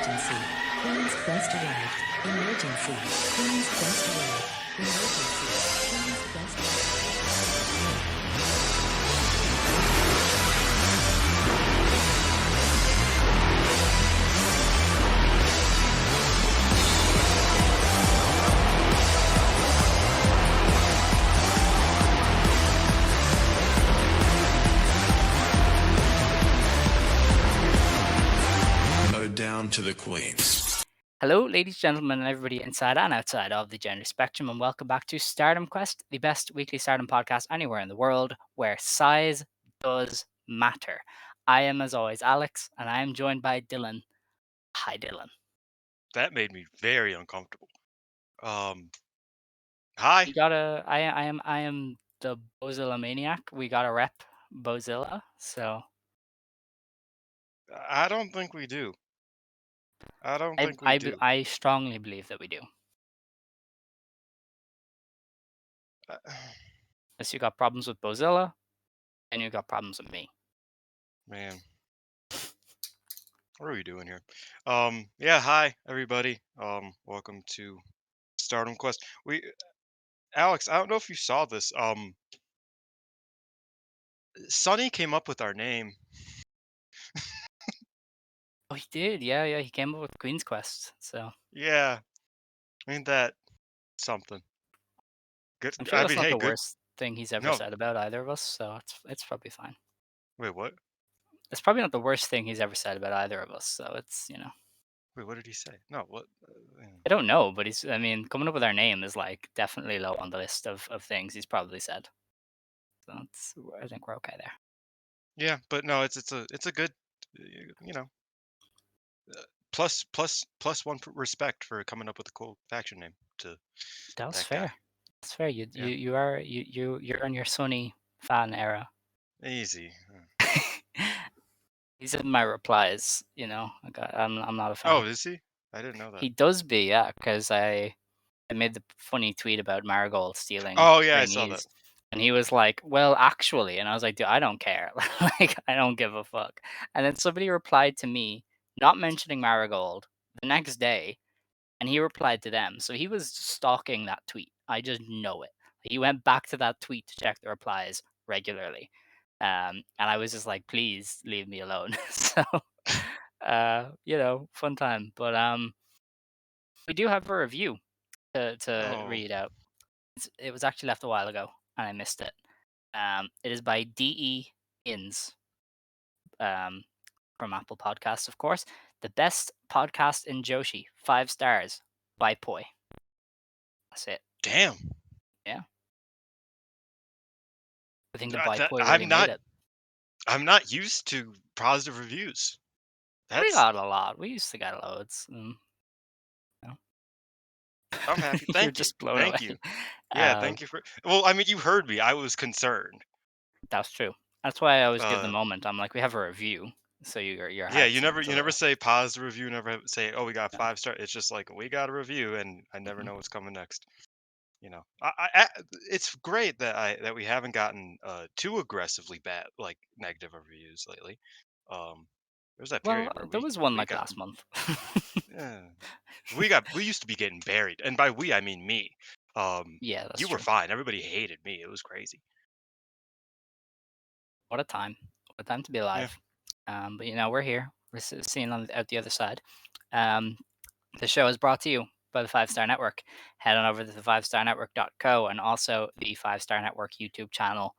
Emergency. Queen's Quest arrived. Emergency. Queen's Quest arrived. Emergency. Queen's Quest Down to the queens. Hello, ladies, gentlemen, and everybody inside and outside of the gender spectrum, and welcome back to Stardom Quest, the best weekly Stardom podcast anywhere in the world where size does matter. I am, as always, Alex, and I am joined by Dylan. Hi, Dylan. That made me very uncomfortable. Hi. You gotta. I am the Bozilla maniac. We gotta rep Bozilla. So I don't think we do. I don't think we do. I strongly believe that we do. Unless you got problems with Bozilla, and you got problems with me. Man, what are we doing here? Yeah. Hi, everybody. Welcome to Stardom Quest. Alex, I don't know if you saw this. Sonny came up with our name. Oh, he did. Yeah. He came up with Queen's Quest. So Yeah, ain't that something? Good. I'm sure I that's mean, not hey, the good. worst thing he's ever No, said about either of us. So it's probably fine. wait, what? It's probably not the worst thing he's ever said about either of us. So it's Wait, what did he say? No, what? I don't know, but I mean, coming up with our name is like definitely low on the list of things he's probably said. So I think we're okay there. Yeah, but no, it's a good, you know, plus one respect for coming up with a cool faction name to That's that fair. guy. That's fair. Yeah, You're in your Sony fan era. easy. He's in my replies. I'm not a Oh, fan. is he? I didn't know that. He does be, yeah, because I made the funny tweet about Marigold stealing Oh yeah, I saw that. trainees, and he was like, "Well, actually," and I was like, "Dude, I don't care. Like, I don't give a fuck." And then somebody replied to me, not mentioning Marigold, the next day, and he replied to them. So he was stalking that tweet. I just know it. He went back to that tweet to check the replies regularly, and I was just like, "Please leave me alone." So, fun time. But we do have a review to Oh, read out. It was actually left a while ago, and I missed it. It is by DE Ins from Apple Podcasts, of course. The best podcast in Joshi, 5 stars by Poi. That's it. damn. Yeah. I think the by Poi really I'm made not. it. I'm not used to positive reviews. We That's. got a lot. We used to get loads. I'm happy. You're Thank you. just blown Thank away. you. Yeah, Um, thank you for. Well, I mean, you heard me. I was concerned. that's true. That's why I always give the Uh, moment. I'm like, we have a review, so your yeah, heart's you a never little. say positive review. Never say, oh, we got Yeah. 5 star. It's just like we got a review, and I never Mhm. know what's coming next. It's great that we haven't gotten too aggressively bad like negative reviews lately. Um, there's that Well, period where there was one we like got last month. yeah, we used to be getting buried, and by we I mean me. Yeah, that's You were true. fine. Everybody hated me. It was crazy. What a time! What a time to be Yeah. alive. But we're here. We're seeing out the other side. Um, the show is brought to you by the 5 Star Network. Head on over to the 5starnetwork.co and also the 5 Star Network YouTube channel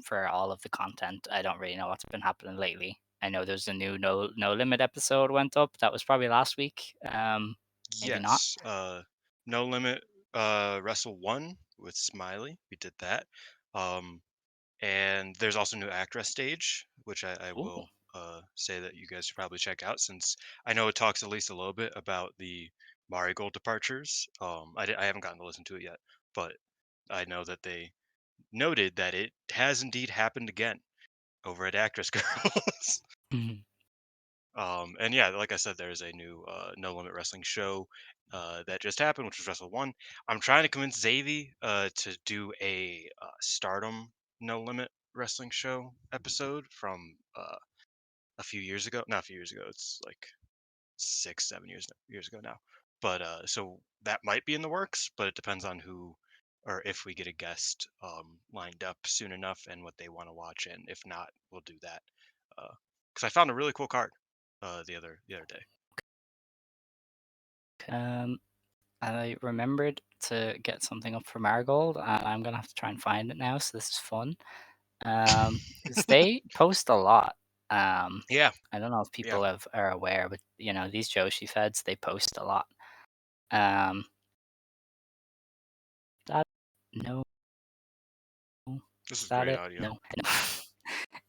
for all of the content. I don't really know what's been happening lately. I know there's a new No Limit episode went up. That was probably last week. Maybe not. Yes. No limit. Wrestle 1 with Smiley. We did that. Um, and there's also new actress stage, which I Ooh. will say that you guys should probably check out, since I know it talks at least a little bit about the Marigold departures. I haven't gotten to listen to it yet, but I know that they noted that it has indeed happened again over at Actress Girls. Mhm. And yeah, like I said, there's a new No Limit Wrestling show that just happened, which was Wrestle 1. I'm trying to convince Xavi to do a Stardom No Limit Wrestling show episode from a few years ago. Not a few years ago. It's like 6, 7 years ago now. But so that might be in the works, but it depends on who or if we get a guest lined up soon enough and what they want to watch, and if not, we'll do that. Because I found a really cool card the other day. Um, I remembered to get something up for Marigold, and I'm gonna have to try and find it now. So this is fun. 'Cause they post a lot. Um, Yeah, I don't know if yeah. people are aware, but these Joshi feds, they post a lot. Um, that no, This is is that great it? audio. No,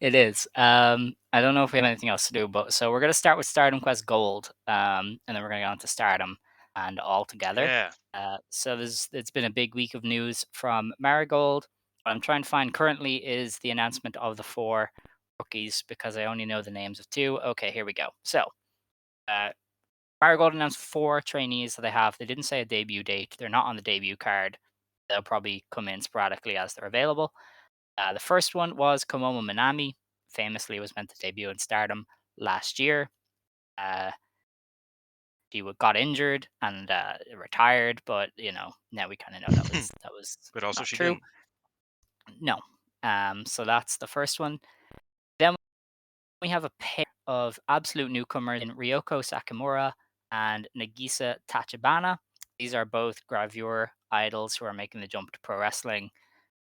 it is. I don't know if we have anything else to do, but so we're gonna start with Stardom Quest Gold, and then we're gonna go on to Stardom and all together. Yeah. So it's been a big week of news from Marigold. What I'm trying to find currently is the announcement of the 4 rookies because I only know the names of 2. Okay, here we go. So uh, Marigold announced 4 trainees that they have. They didn't say a debut date. They're not on the debut card. They'll probably come in sporadically as they're available. The first one was Komomo Minami. Famously, was meant to debut in Stardom last year. Uh, she got injured and retired, but now we kind of know that was But also not she true. didn't. No. So that's the first one. Then we have a pair of absolute newcomers in Ryoko Sakamura and Nagisa Tachibana. These are both gravure idols who are making the jump to pro wrestling.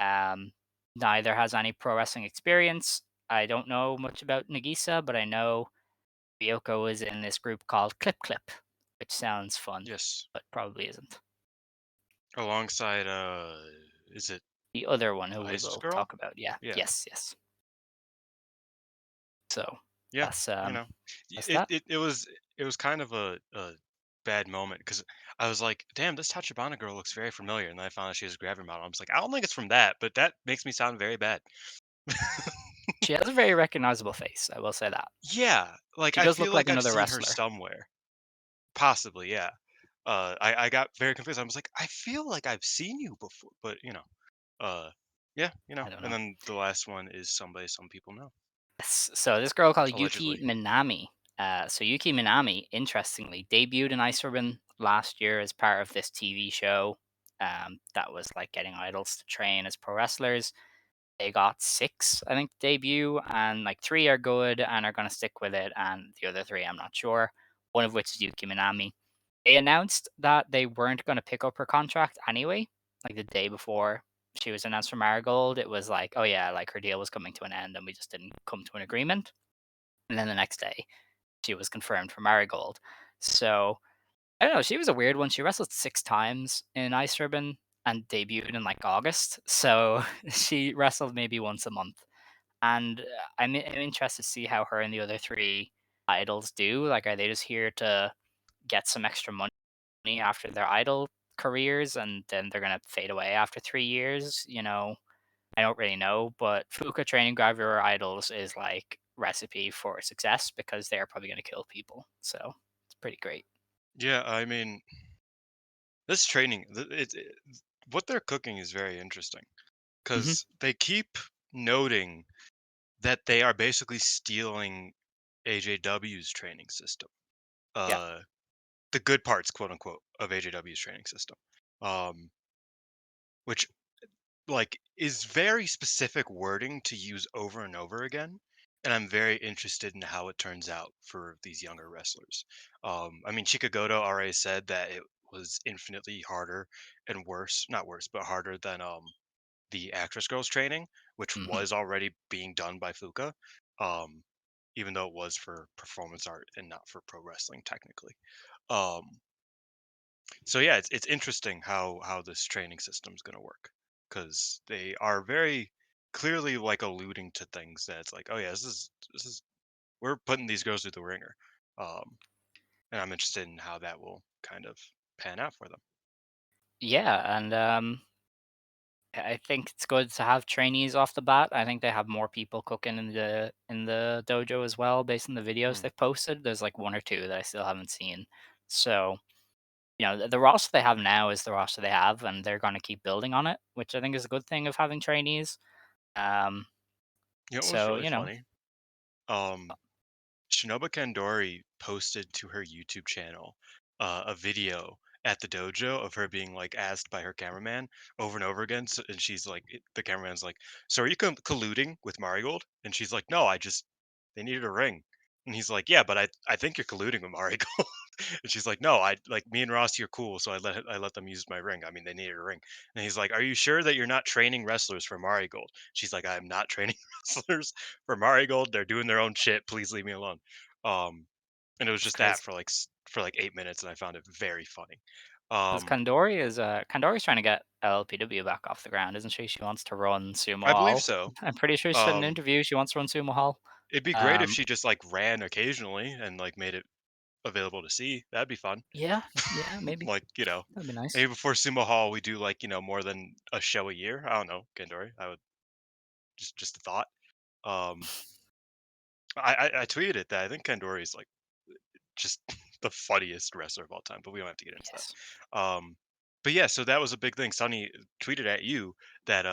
Neither has any pro wrestling experience. I don't know much about Nagisa, but I know Ryoko is in this group called Clip Clip, which sounds fun, Yes. but probably isn't. Alongside is it The other one who we Ice will Girl? talk about, yeah, Yeah. yes. So Yeah, that's you um know, that's it that. it, it was it was kind of a bad moment because I was like, "Damn, this Tachibana girl looks very familiar," and then I found out she was a Gravity model. I was like, "I don't think it's from that," but that makes me sound very bad. She has a very recognizable face. I will say that. Yeah, like She I does feel look like like I've another seen her wrestler. somewhere, possibly. Yeah. I got very confused. I was like, I feel like I've seen you before, but uh, yeah, I don't And know. then the last one is somebody some people know, Yes. So this girl called Yuki allegedly. Minami. So Yuki Minami, interestingly, debuted in Ice Ribbon last year as part of this TV show. That was like getting idols to train as pro wrestlers. They got 6, I think, debut, and like 3 are good and are going to stick with it, and the other 3 I'm not sure. One of which is Yuki Minami. They announced that they weren't going to pick up her contract anyway, like the day before she was announced for Marigold. It was like, oh yeah, like her deal was coming to an end, and we just didn't come to an agreement. And then the next day, she was confirmed for Marigold. So I don't know. She was a weird one. She wrestled 6 times in Ice Ribbon and debuted in like August. So she wrestled maybe once a month. And I'm interested to see how her and the other 3 idols do. Like, are they just here to get some extra money after their idol careers and then they're going to fade away after 3 years? I don't really know. But Fuka training Gravure idols is like recipe for success because they're probably going to kill people. So it's pretty great. Yeah, I mean, this training, what they're cooking is very interesting Hmm. because they keep noting that they are basically stealing AJW's training system. Yeah. Uh, the good parts, quote unquote, of AJW's training system, um, which like is very specific wording to use over and over again. And I'm very interested in how it turns out for these younger wrestlers. I mean, Chikagoto already said that it was infinitely harder and worse, not worse, but harder than the actress girls training, which Hmm. was already being done by Fuka, um, even though it was for performance art and not for pro wrestling technically. Um, so yeah, it's interesting how this training system's gonna work because they are very clearly like alluding to things that it's like, oh yeah, this is we're putting these girls through the ringer, um, and I'm interested in how that will kind of pan out for them. Yeah. And I think it's good to have trainees off the bat. I think they have more people cooking in the dojo as well, based on the videos Hmm. they've posted. There's like 1 or 2 that I still haven't seen. So the roster they have now is the roster they have, and they're going to keep building on it, which I think is a good thing of having trainees. Um, You know, it was so really funny. Um, Shinobu Kandori posted to her YouTube channel a video at the dojo of her being like asked by her cameraman over and over again. So, and she's like, the cameraman's like, "So are you colluding with Marigold?" And she's like, "No, I just they needed a ring." And he's like, "Yeah, but I think you're colluding with Marigold." And she's like, "No, I like me and Rossi are cool, so I let them use my ring. I mean, they needed a ring." And he's like, "Are you sure that you're not training wrestlers for Marigold?" She's like, "I am not training wrestlers for Marigold. They're doing their own shit. Please leave me alone." Um, and it was It's just that crazy for like 8 minutes, and I found it very funny. because Um, Kandori's trying to get LLPW back off the ground, isn't she? She wants to run Sumo I believe Hall. so. I'm pretty sure she said in an Um, interview she wants to run Sumo Hall. it'd be great if Um, she just like ran occasionally and like made it available to see. That'd be fun. yeah, yeah, maybe Like, that'd be nice. maybe before Sumo Hall, we do like, more than a show a year. I don't know, Kendori. I would just a thought. Um, I tweeted it that I think Kendori is like just the funniest wrestler of all time, but we don't have to get into Yes. that. But yeah, so that was a big thing. Sunny tweeted at you that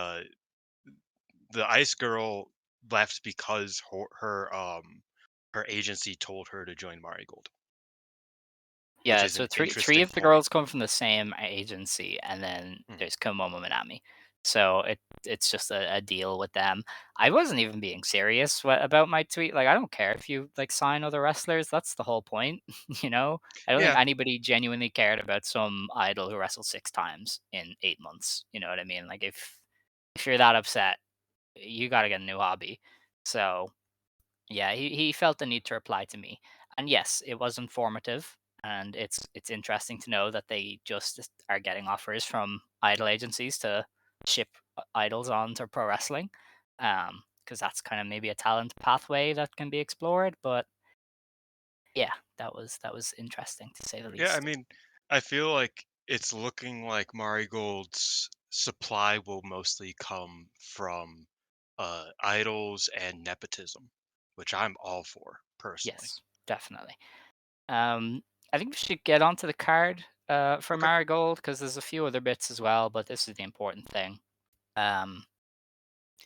the Ice Girl left because her agency told her to join Marigold, which Yeah, is so an three interesting of the point. girls come from the same agency, and then Mhm. there's Kumomo Minami. So it's just a deal with them. I wasn't even being serious about my tweet. Like, I don't care if you like sign other wrestlers. That's the whole point, you know. I don't think Yeah, anybody genuinely cared about some idol who wrestled 6 times in 8 months. You know what I mean? Like, if you're that upset, you got to get a new hobby. So yeah, he felt the need to reply to me. And yes, it was informative, and it's interesting to know that they just are getting offers from idol agencies to ship idols onto pro wrestling. Because that's kind of maybe a talent pathway that can be explored. But yeah, that was interesting to say the yeah. I least. mean, I feel like it's looking like Marigold's supply will mostly come from idols and nepotism, which I'm all for personally. Yes, definitely. Um, I think we should get onto the card for Okay. Marigold because there's a few other bits as well, but this is the important thing. Um,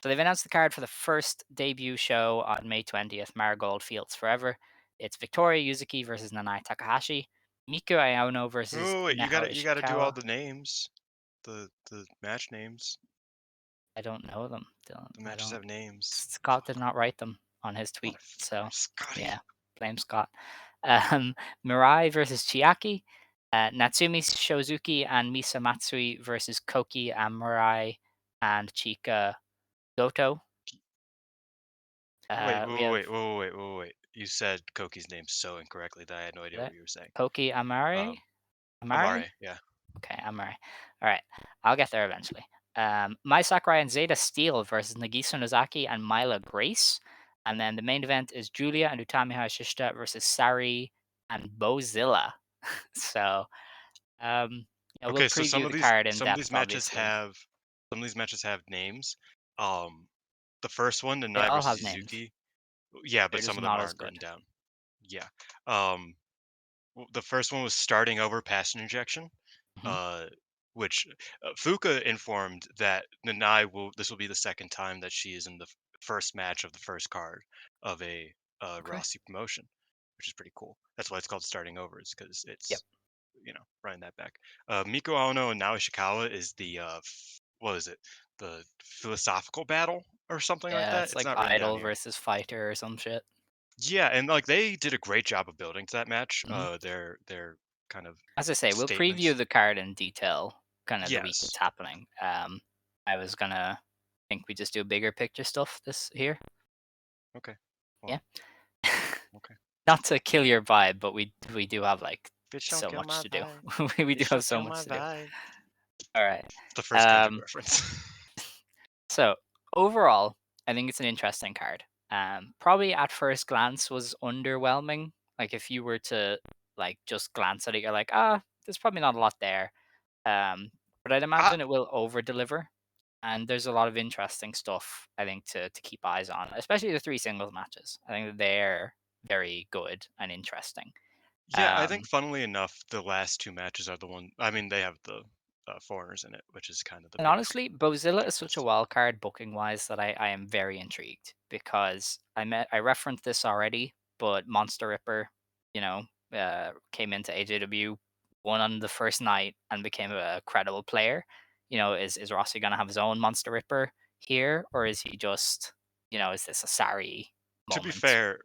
So they've announced the card for the first debut show on May 20th, Marigold Fields Forever. It's Victoria Yuzuki versus Nanai Takahashi, Miku Iono versus Oh, wait, Neho you gotta do all Ishikawa. the names, the match names. I don't know them, Dylan. The I matches don't. have names. Scott did not write them on his tweet, Motherfucker, so Scotty. yeah, blame Scott. Mirai versus Chiaki, Natsumi Shozuki and Misa Matsui versus Koki Amurai and Chika Goto. We have Wait. You said Koki's name so incorrectly that I had no idea what you were saying. Koki Amare. Um, Amari? Amare, yeah. Okay, Amari. All right, I'll get there eventually. Mai Sakurai and Zeta Steel versus Nagisa Nozaki and Myla Grace. And then the main event is Julia and Utami Hayashishita versus Sari and Bozilla. So, we'll Okay, so preview the card in some of these depth, matches obviously. have names. Um, the first one, the They Nai all versus have names. Suzuki. Yeah, They're but some just of them not as aren't good. written down. Yeah. Um, the first one was starting over pass injection. Hmm. uh, which Fuka informed that Nanai will. This will be the second time that she is in the first match of the first card of a Okay. Rossi promotion, which is pretty cool. That's why it's called starting over. It's because Yep. it's running that back. Miko Aono and Nao Ishikawa is the what is it? The philosophical battle or something like Yeah, that. it's It's like not written down idol here. versus fighter or some shit. Yeah, and like they did a great job of building to that match. Hmm. Their kind of As I say, we'll preview statements. the card in detail kind of the week Yes. it's happening. I was gonna think we just do bigger picture stuff this here. Okay. Yeah. Well. Okay. Not to kill your vibe, but we do have like Bitch, don't so kill much my to do. vibe. We do Bitch, have don't so kill my much to do. vibe. All right. The first Kendrick Um reference. so overall, I think it's an interesting card. Probably at first glance was underwhelming. Like if you were to like just glance at it, you're like, there's probably not a lot there. But I'd I, imagine it will over deliver. And there's a lot of interesting stuff I think to keep eyes on, especially the three singles matches. I think that they're very good and interesting. yeah, I think Um, funnily enough, the last two matches are the one. I mean, they have the foreigners in it, which is kind of the and big honestly, Bozilla is such a difference. wild card booking wise that I am very intrigued because I referenced this already. but Monster Ripper, came into AJW, won on the first night, and became a credible player. Is Rossi gonna have his own Monster Ripper here, or is he just, is this a Sari To be moment? fair,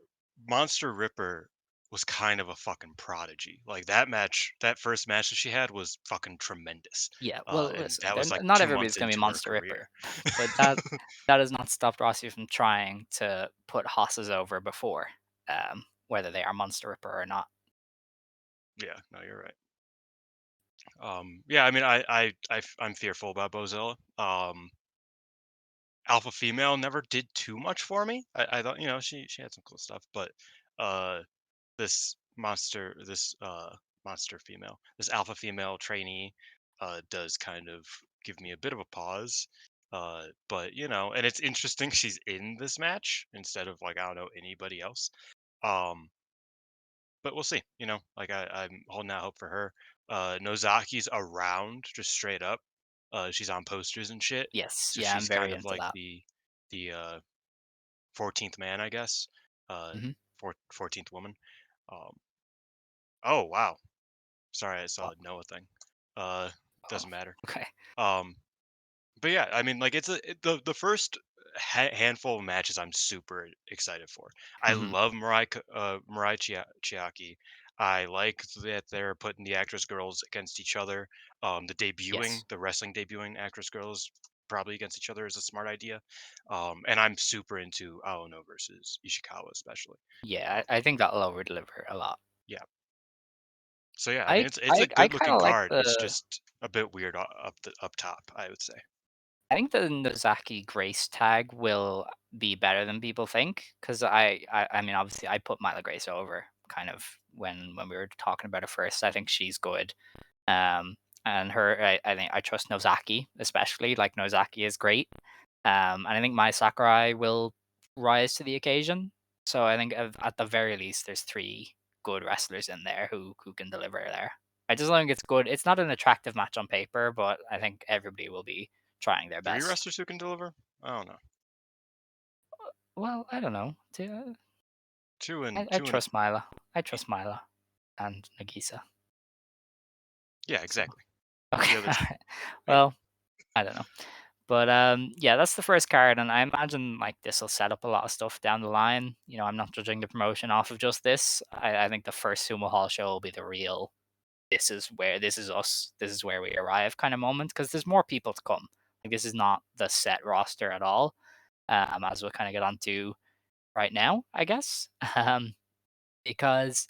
Monster Ripper was kind of a fucking prodigy. Like that match, that first match that she had was fucking tremendous. Yeah, well, And listen, that was like not 2 everybody's months gonna be into her Monster career. Ripper, but that has not stopped Rossi from trying to put hosses over before, whether they are Monster Ripper or not. Yeah, no, you're right. Yeah, I mean, I'm fearful about Bozilla. Alpha female never did too much for me. I thought, she had some cool stuff, but uh, this monster female, this alpha female trainee, does kind of give me a bit of a pause. But and it's interesting she's in this match instead of like I don't know anybody else. Um, but we'll see. Like I'm holding out hope for her. Nozaki's around just straight up. She's on posters and shit. Yes, So yeah, I'm she's very kind of into like that. the 14th man, I guess. Uh, Mhm. 14th woman. Um, oh wow, sorry, I saw What? a Noah thing. Uh, Oh, doesn't matter. okay. Um, but yeah, I mean, like the first handful of matches I'm super excited for. I Mhm. love Chiaki. I like that they're putting the actress girls against each other. Yes. The wrestling debuting actress girls probably against each other is a smart idea. And I'm super into Aono versus Ishikawa, especially. Yeah, Um, I think that'll over deliver a lot. yeah. So yeah, I mean I it's a I good kind looking of like card. It's the. just a bit weird up top, I would say. I think the Nozaki Grace tag will be better than people think because I mean, obviously, I put Myla Grace over kind of when we were talking about her first. I think she's good. Um, and I think I trust Nozaki, especially. Like Nozaki is great. And I think Mai Sakurai will rise to the occasion. So I think at the very least, there's three good wrestlers in there who can deliver there. I just think it's good. It's not an attractive match on paper, but I think everybody will be trying their Three best. wrestlers who can deliver? I don't know. Well, I don't know. Two and I two and trust Mila. I trust Mila and Nagisa. yeah, So exactly. okay, The other two. Yeah. well, I don't know. But yeah, that's the first card, and I imagine like this will set up a lot of stuff down the line. I'm not judging the promotion off of just this. I think the first Sumo Hall show will be the real. This is us. This is where we arrive kind of moment because there's more people to come. Like this is not the set roster at all. As we'll kind of get onto right now, I guess. Um, because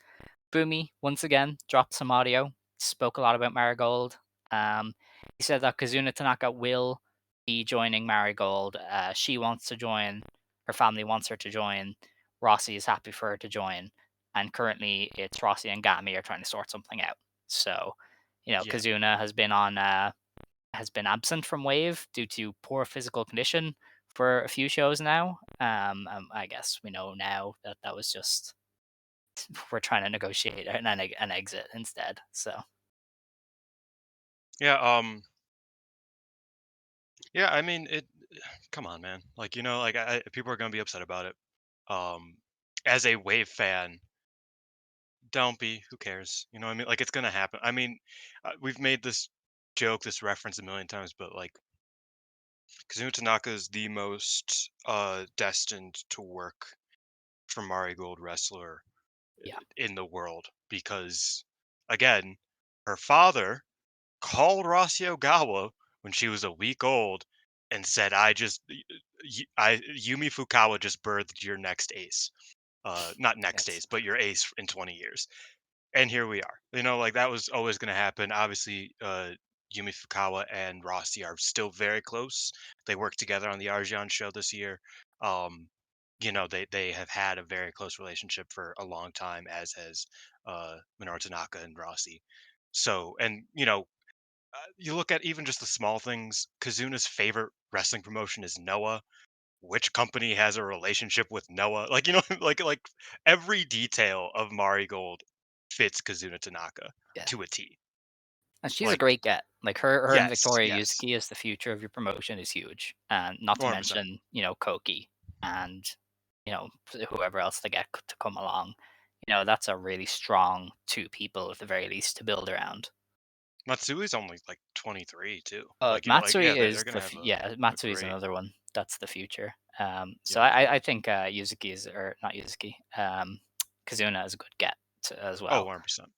Fumi once again dropped some audio, spoke a lot about Marigold. He said that Kizuna Tanaka will be joining Marigold. She wants to join. Her family wants her to join. Rossi is happy for her to join. And currently, it's Rossi and Gami are trying to sort something out. So, Yeah. Kizuna has been absent from Wave due to poor physical condition for a few shows now. I guess we know now that that was just we're trying to negotiate an exit instead. So Yeah, yeah, I mean it come on, man. Like, like people are going to be upset about it. Um as a Wave fan, don't be. Who cares? You know what I mean? Like it's going to happen. I mean, we've made this joke, this reference a million times, but like Kazuma Tanaka is the most destined to work for Marigold wrestler yeah, in the world because again, her father called Rossi Ogawa when she was a week old and said, Yumi Fukawa just birthed your next ace. Not next yes, ace, but your ace in 20 years." And here we are. Like that was always going to happen. Obviously, Yumi Fukawa and Rossi are still very close. They worked together on the Arjan show this year. Um, they have had a very close relationship for a long time, as has Minoru Tanaka and Rossi. So, and you look at even just the small things. Kazuna's favorite wrestling promotion is Noah. Which company has a relationship with Noah? Like like every detail of Marigold fits Kazuna Tanaka yeah. to a T. And she's a Like great get. Like her and yes, Victoria yes, Yuzuki as the future of your promotion is huge, and not to 100%. mention Koki and whoever else they get to come along. That's a really strong two people at the very least to build around. Matsui's only like 23 too. Matsui They're is gonna have a Matsui is great. another one. That's the future. So Yep. I think Yuzuki is, or not Yuzuki, Kizuna is a good get as Oh, well. 100%.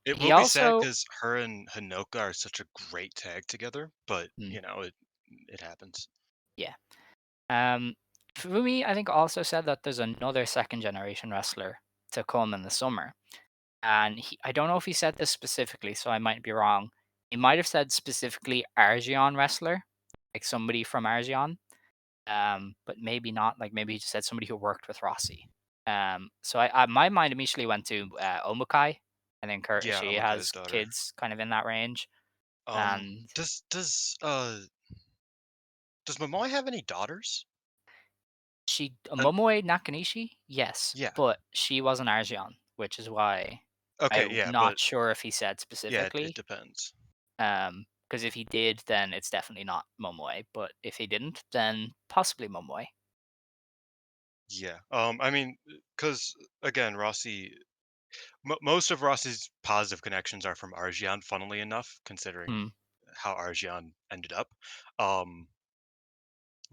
It He will be sad also, because her and Hinoka are such a great tag together, but hmm, it happens. yeah. Um, Fumi, I think, also said that there's another second generation wrestler to come in the summer. And I don't know if he said this specifically, so I might be wrong. He might have said specifically Argion wrestler, like somebody from Argion, but maybe not. Like maybe he just said somebody who worked with Rossi. So my mind immediately went to Omukai. I think Yeah, she Omikai's has daughter. kids kind of in that range. And Does Momoe have any daughters? Uh, Momoe Nakanishi, yes, yeah. but she was an Argion, which is why Okay, I'm yeah, but not sure if he said yeah, it specifically. depends. Because if he did, then it's definitely not Momoe. But if he didn't, then possibly Momoe. Yeah. I mean, because again, most of Rossi's positive connections are from Argion, funnily enough, considering Hmm, how Argion ended up. Um,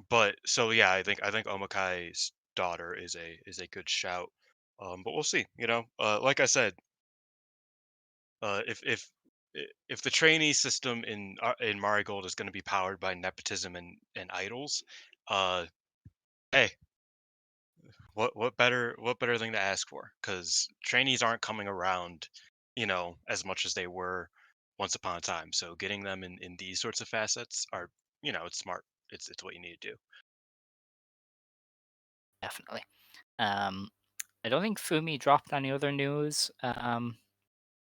but so yeah, I think Omikai's daughter is a good shout. But we'll see. Like I said, if the trainee system in Marigold is going to be powered by nepotism and idols, uh, hey, what better thing to ask for? Because trainees aren't coming around, as much as they were once upon a time. So getting them in these sorts of facets are, it's smart. It's what you need to do. definitely. Um, I don't think Fumi dropped any other news.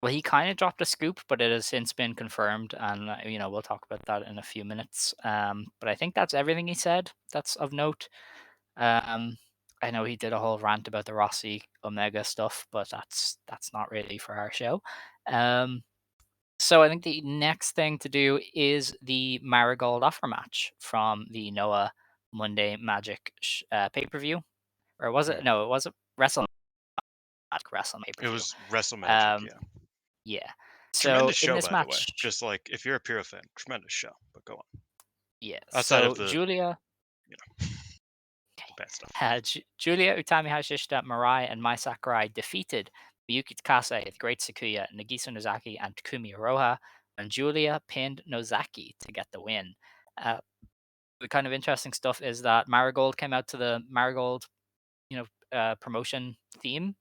Well, he kind of dropped a scoop, but it has since been confirmed, and we'll talk about that in a few minutes. But I think that's everything he said. That's of note. Um, I know he did a whole rant about the Rossi Omega stuff, but that's not really for our show. Um, So I think the next thing to do is the Marigold offer match from the Noah Monday Magic pay per view, or was it? Hmm. No, it was a Wrestle pay per It view. was Wrestle Magic, Um, yeah. yeah. So Tremendous in show, this by the way. match, Just like if you're a Puro fan, tremendous show. But go on. yeah. Outside of So the, Julia, you know, okay, bad stuff. Julia Utami Hashishita, Mirai, and Mai Sakurai defeated Miyuki Takase, the Great Sakuya, Nagisa Nozaki, and Takumi Iroha, and Julia pinned Nozaki to get the win. Uh, the kind of interesting stuff is that Marigold came out to the Marigold, promotion theme,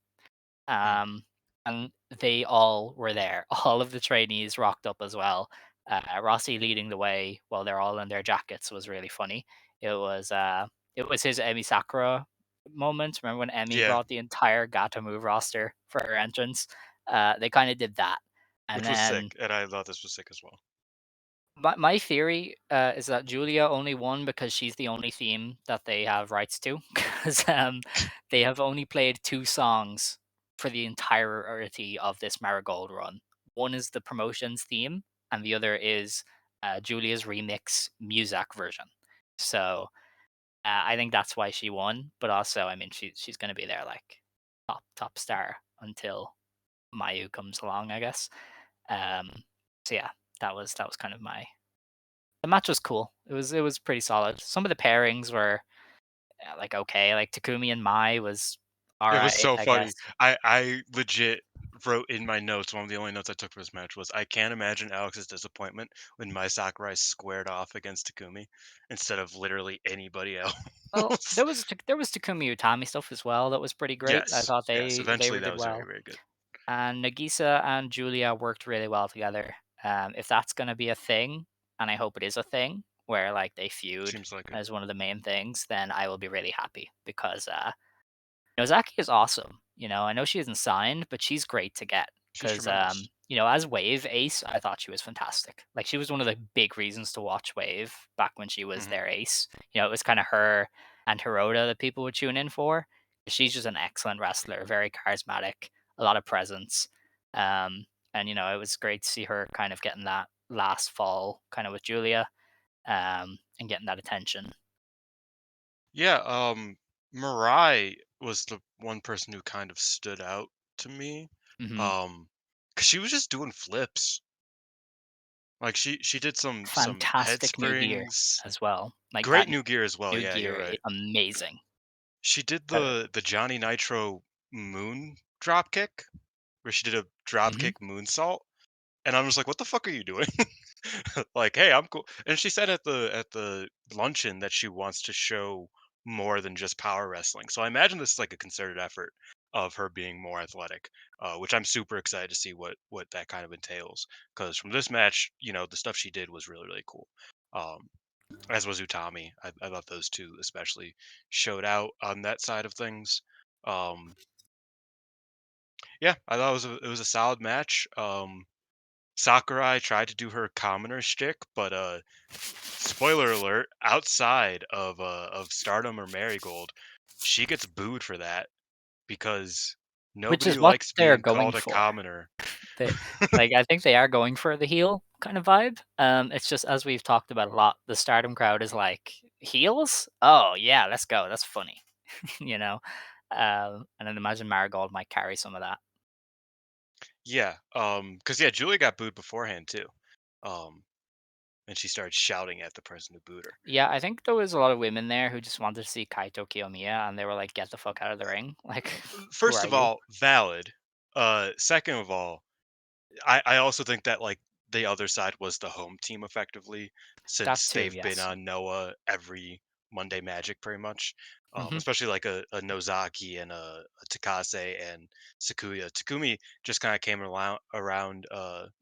Hmm. um, and they all were there. All of the trainees rocked up as well. Rossi leading the way while they're all in their jackets was really funny. It was uh, it was his Emi Sakura moment. Remember when Emi Yeah, brought the entire Gata Move roster for her entrance? They kind of did that, and which was sick, then and I thought this was sick as well. my theory is that Julia only won because she's the only theme that they have rights to, because they have only played two songs for the entirety of this Marigold run. One is the promotions theme, and the other is Julia's remix music version. So I think that's why she won. But also, I mean, she's going to be there like top star until Mayu comes along, I guess. Um, so yeah, that was kind of my the match was cool. It was pretty solid. Some of the pairings were like okay, like Takumi and Mai was all It was right, so I guess. funny. I legit wrote in my notes, one of the only notes I took for this match was, I can't imagine Alex's disappointment when Mai Sakurai squared off against Takumi instead of literally anybody Well, else. there was Takumi Utami stuff as well that was pretty great. I Yes, thought yes. they Eventually, were that did was very, well, very good. and Nagisa and Julia worked really well together. If that's gonna be a thing, and I hope it is a thing where like they feud Seems like it. as one of the main things, then I will be really happy because Nozaki is awesome. I know she isn't signed, but she's great to get She's because, tremendous. as Wave Ace, I thought she was fantastic. Like she was one of the big reasons to watch Wave back when she was Hmm. their ace. It was kind of her and Harada that people would tune in for. She's just an excellent wrestler, very charismatic, a lot of presence. Um, and it was great to see her kind of getting that last fall kind of with Julia, and getting that attention. Yeah. Mirai was the one person who kind of stood out to me. Hmm. 'Cause she was just doing flips. Like she did some head Fantastic new gear springs. as well. Like Great that new gear as well. new Yeah, you're gear, right. amazing. She did Uh, the Johnny Nitro moon drop kick, where she did a drop mhm. kick moonsault, and I'm just like, "What the fuck are you doing?" Like, "Hey, I'm cool." And she said at the luncheon that she wants to show more than just power wrestling. So I imagine this is like a concerted effort of her being more athletic, which I'm super excited to see what that kind of entails. Because from this match, the stuff she did was really really cool. Um, as was Utami. I thought those two especially showed out on that side of things. Um, yeah, I thought it was a solid match. Sakurai tried to do her commoner shtick, but spoiler alert, outside of Stardom or Marigold, she gets booed for that because Which nobody is what likes they're being going called a for. commoner. They like, I think they are going for the heel kind of vibe. It's just as we've talked about a lot, the Stardom crowd is like, "Heels? Oh, yeah, let's go. That's funny." You know? And I'd imagine Marigold might carry some of that. Yeah, because yeah, Julia got booed beforehand too, um, and she started shouting at the person who booed her. Yeah, I think there was a lot of women there who just wanted to see Kaito Kiyomiya, and they were like, "Get the fuck out of the ring." Like, "Who First are of you?" all, valid. Second of all, I also think that, like, the other side was the home team effectively, That since too, they've been yes. on Noah every Monday Magic pretty much, Mhm. especially like a Nozaki and a Takase and Sakuya. Takumi just kinda came around,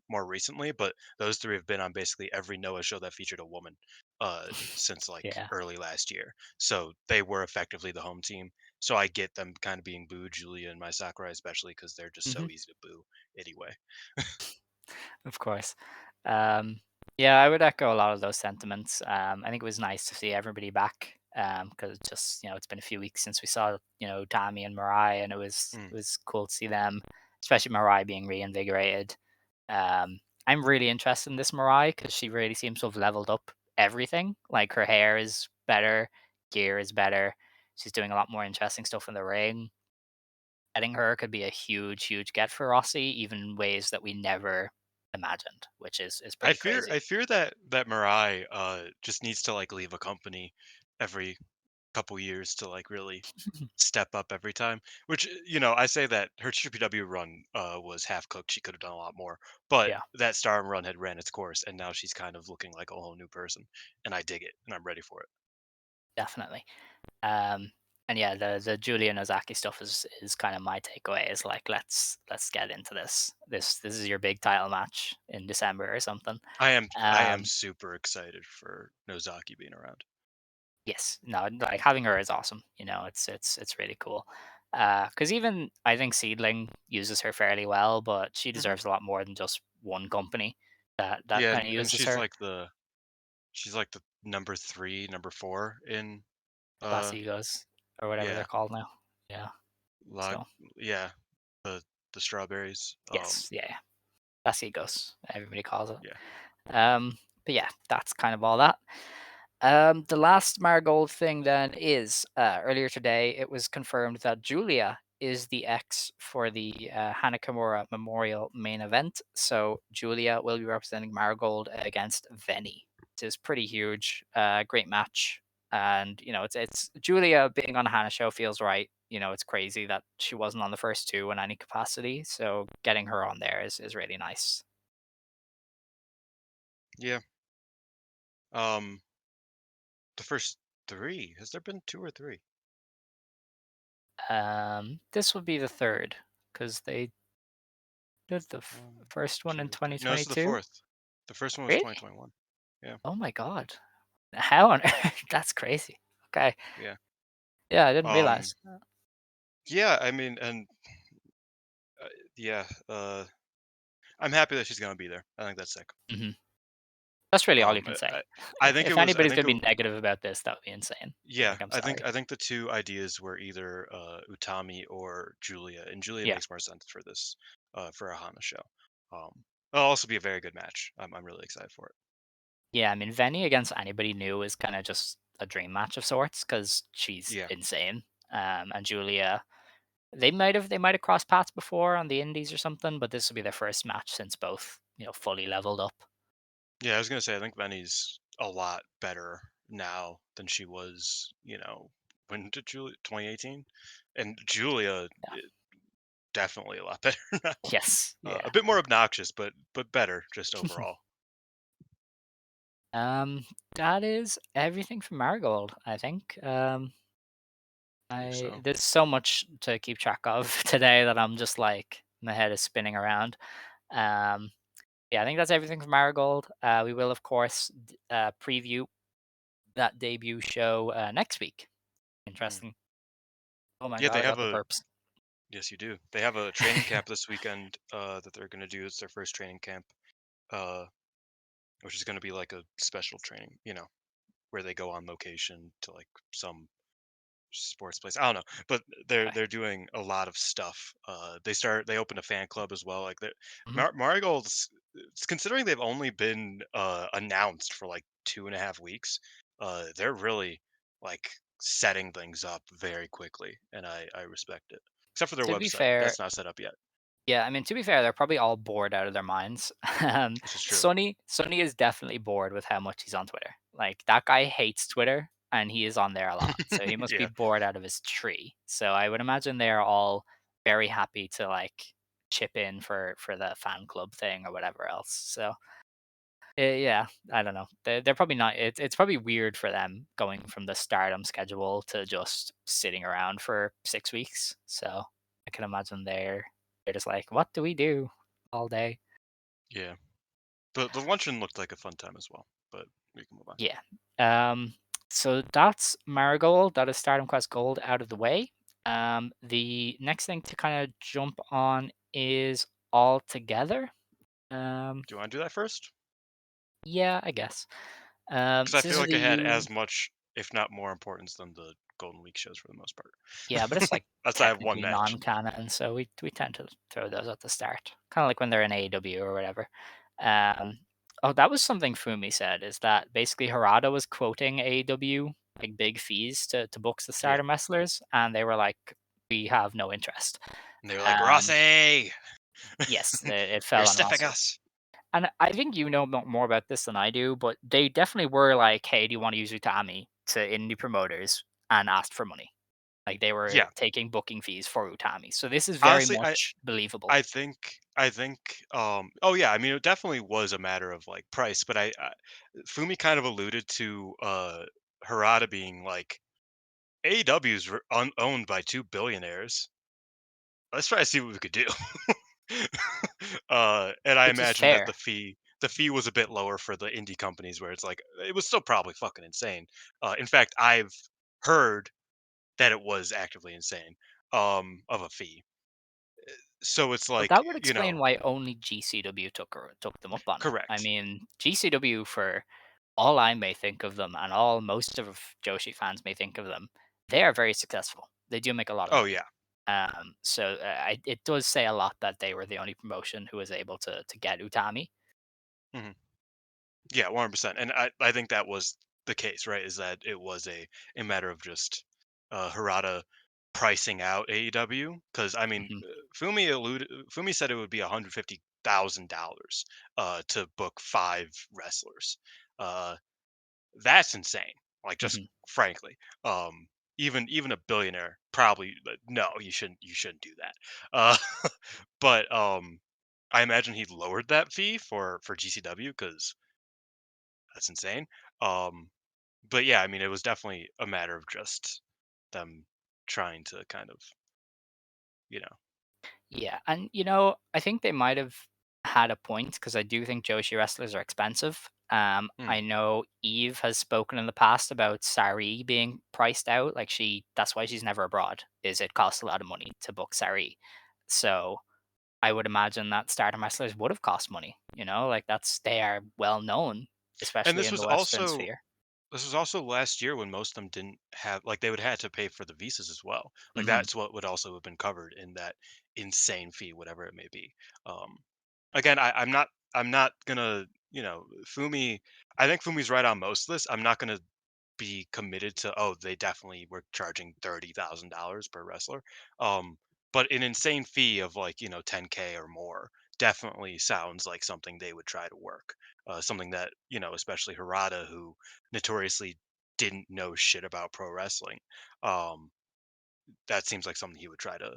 more recently, but those 3 have been on basically every Noah show that featured a woman, since, like, Yeah. early last year. So, they were effectively the home team. So, I get them kinda being booed, Julia and Mai Sakurai especially because 'cause they're just so Mhm. easy to boo anyway. Of course. Um, yeah, I would echo a lot of those sentiments. I think it was nice to see everybody back, because just it's been a few weeks since we saw Tommy and Mariah, and it was Mm. it was cool to see them, especially Mariah being reinvigorated. I'm really interested in this Mariah because she really seems to have leveled up everything. Like her hair is better, gear is better. She's doing a lot more interesting stuff in the ring. Getting her could be a huge, huge get for Rossi, even in ways that we never imagined, which is I pretty fear I crazy. fear that Mirai just needs to like leave a company every couple years to like really step up every time. Which I say that her GPW run was half cooked. She could have done a lot more, but Yeah, that Stardom run had ran its course, and now she's kind of looking like a whole new person, and I dig it, and I'm ready for it. definitely. Um, and yeah, the Julia Nozaki stuff is kind of my takeaway. Is like let's get into this. This is your big title match in December or something. I am Um, super excited for Nozaki being around. yes, no, like having her is awesome. It's really cool. Because even I think Seedling uses her fairly well, but she Hmm. deserves a lot more than just one company that Yeah, kind of and uses she's her. like the number 3, number 4 in Class uh Egos or whatever they're yeah. called now. Yeah. Log So yeah, the the strawberries, yes, yeah, yeah. Class Egos, everybody calls it. yeah. But yeah, that's kind of all that. The last Marigold thing then is earlier today it was confirmed that Julia is the X for the Hana Kimura Memorial main event. So Julia will be representing Marigold against Veni, which is pretty huge. Great match, and it's Julia being on a Hana show feels right. It's crazy that she wasn't on the first two in any capacity. So getting her on there is really nice. Yeah, um, the first 3, has there been 2 or 3? This will be the third because they did the 1, first one in 2, 3 no, this is the 2022. 4th. The first one was Really? 2021. Yeah, Oh my god. How on earth? That's crazy. Okay. yeah. Yeah, I didn't Um, realize. yeah, I mean, and, yeah, I'm happy that she's gonna be there. I think that's sick. Mhm. That's really all you Um, can I say. I I think it If was I anybody's think gonna it be negative about this, that would be insane. yeah, Like, I'm I think sorry. I think the 2 ideas were either, Utami or Julia, and Julia Yeah. makes more sense for this, for a Hana show. It'll also be a very good match. I'm really excited for it. Yeah, I mean, Venny against anybody new is kinda just a dream match of sorts because she's Yeah. insane. and Julia. They might have crossed paths before on the Indies or something, but this will be their first match since both fully leveled up. Yeah, I was gonna say I think Benny's a lot better now than she was. When did Julia 2018, and Julia Yeah. definitely a lot better now. Yes. A Yeah. bit more obnoxious, but better just overall. That is everything from Marigold, I think. I believe I so. There's so much to keep track of today that I'm just like my head is spinning around. Um, yeah, I think that's everything from Marigold. We will of course preview that debut show next week. Mm. Interesting. Oh my Yeah, god, they I have got the a burps. yes, you do. They have a training camp this weekend that they're gonna do. It's their first training camp, uh, which is gonna be like a special training. Where they go on location to like some sports place. I don't know, but they're Okay. they're doing a lot of stuff. They opened a fan club as well. Like Mhm. Marigold's, considering they've only been announced for like 2.5 weeks. They're really like setting things up very quickly, and I respect it. Except for their To be website, fair, that's not set up yet. yeah, I mean, to be fair, they're probably all bored out of their minds. This is true. Sonny is definitely bored with how much he's on Twitter. Like that guy hates Twitter, and he is on there a lot. So he must be Yeah, bored out of his tree. So I would imagine they're all very happy to like chip in for the fan club thing or whatever else. So yeah, I don't know. They're probably not. It's probably weird for them going from the Stardom schedule to just sitting around for 6 weeks. So I can imagine they're just like, what do we do all day? yeah. The luncheon looked like a fun time as well, but we can move on. Yeah. Um. So that's Marigold. That is Stardom Quest Gold out of the way. The next thing to kind of jump on is All Together. Do you want to do that first? Yeah, I guess. Because I So this feel is like the it had U. as much, if not more importance than the Golden Week shows for the most Yeah, but it's part. like That's I have one technically match. non-canon, so we tend to throw those at the start, kind of like when they're in AEW or whatever. Um, oh, that was something Fumi said is that basically Harada was quoting AEW like big fees to book the Yeah. Stardom wrestlers, and they were like, "We have no interest." And they were like, Um, Rossi, yes, it you're fell on stiffing Rossy, us. and I think you know more about this than I do, but they definitely were like, "Hey, do you want to use Utami to indie promoters?" and asked for money. Like, they were Yeah. taking booking fees for Utami, so this is very Honestly, I much believable. I think I think oh yeah, I mean it definitely was a matter of like price, but Fumi kind of alluded to Harada being like AEW's owned by two billionaires. Let's try to see what we could do. And I Which is imagine that fair. the fee was a bit lower for the indie companies where it's like it was still probably fucking insane. In fact, I've heard that it was actively insane of a fee. So it's Well, like, that would explain why only GCW took them up on it. I correct. mean, GCW, for all I may think of them and all most of Joshi fans may think of them, they are very successful. They do make a lot of Oh money. yeah. So it does say a lot that they were the only promotion who was able to get Utami. Mhm. Yeah, 100%. And I think that was the case, right? Is that it was a matter of just Harada pricing out AEW? Because I mean, Hmm. Fumi said it would be $150,000 to book five wrestlers. Uh, that's insane. Like, just Hmm. frankly, um, even a billionaire probably no, you shouldn't do that. Uh, but I imagine he lowered that fee for GCW because that's insane. Um, but yeah, I mean, it was definitely a matter of just them trying to kind of, you know. Yeah, and I think they might have had a point because I do think Joshi wrestlers are expensive. Hmm. I know Eve has spoken in the past about Sari being priced out. Like that's why she's never abroad. Is it costs a lot of money to book Sari? So I would imagine that Stardom wrestlers would have cost money. Like they are well known, And especially this in was the Western also sphere. this was also last year when most of them didn't have like they would have to pay for the visas as well. Like Hmm. that's what would also have been covered in that insane fee, whatever it may be. Um, again, I'm not gonna Fumi. I think Fumi's right on most of this. I'm not gonna be committed to, oh, they definitely were charging $30,000 per wrestler. Um, but an insane fee of like, 10K or more definitely sounds like something they would try to work. Something that, especially Harada, who notoriously didn't know shit about pro wrestling. Um, that seems like something he would try to,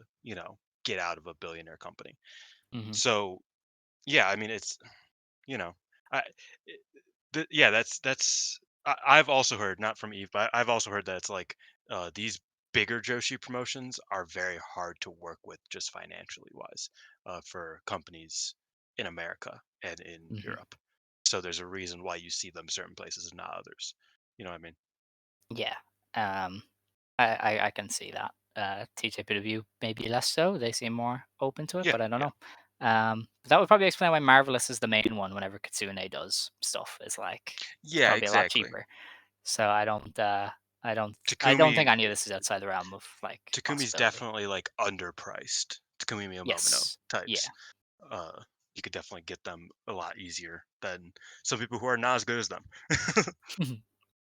get out of a billionaire company. Hmm. So, yeah, I mean, it's, you know, I, yeah, that's. I've also heard, not from Eve, but I've also heard that it's like these bigger Joshi promotions are very hard to work with, just financially wise, for companies in America and in Hmm. Europe. So there's a reason why you see them certain places and not others. You know what I mean? Yeah. Um, I can see that. TJPW maybe less so. They seem more open to it, Yeah, but I don't yeah, know. That would probably explain why Marvelous is the main one whenever Kitsune does stuff. It's like it's yeah, probably a lot exactly. cheaper. So I don't think Takumi any of this is outside the realm of like Takumi's possibility. definitely like underpriced. Takumi Miyamoto Yes. Yeah. types. You could definitely get them a lot easier than some people who are not as good as them.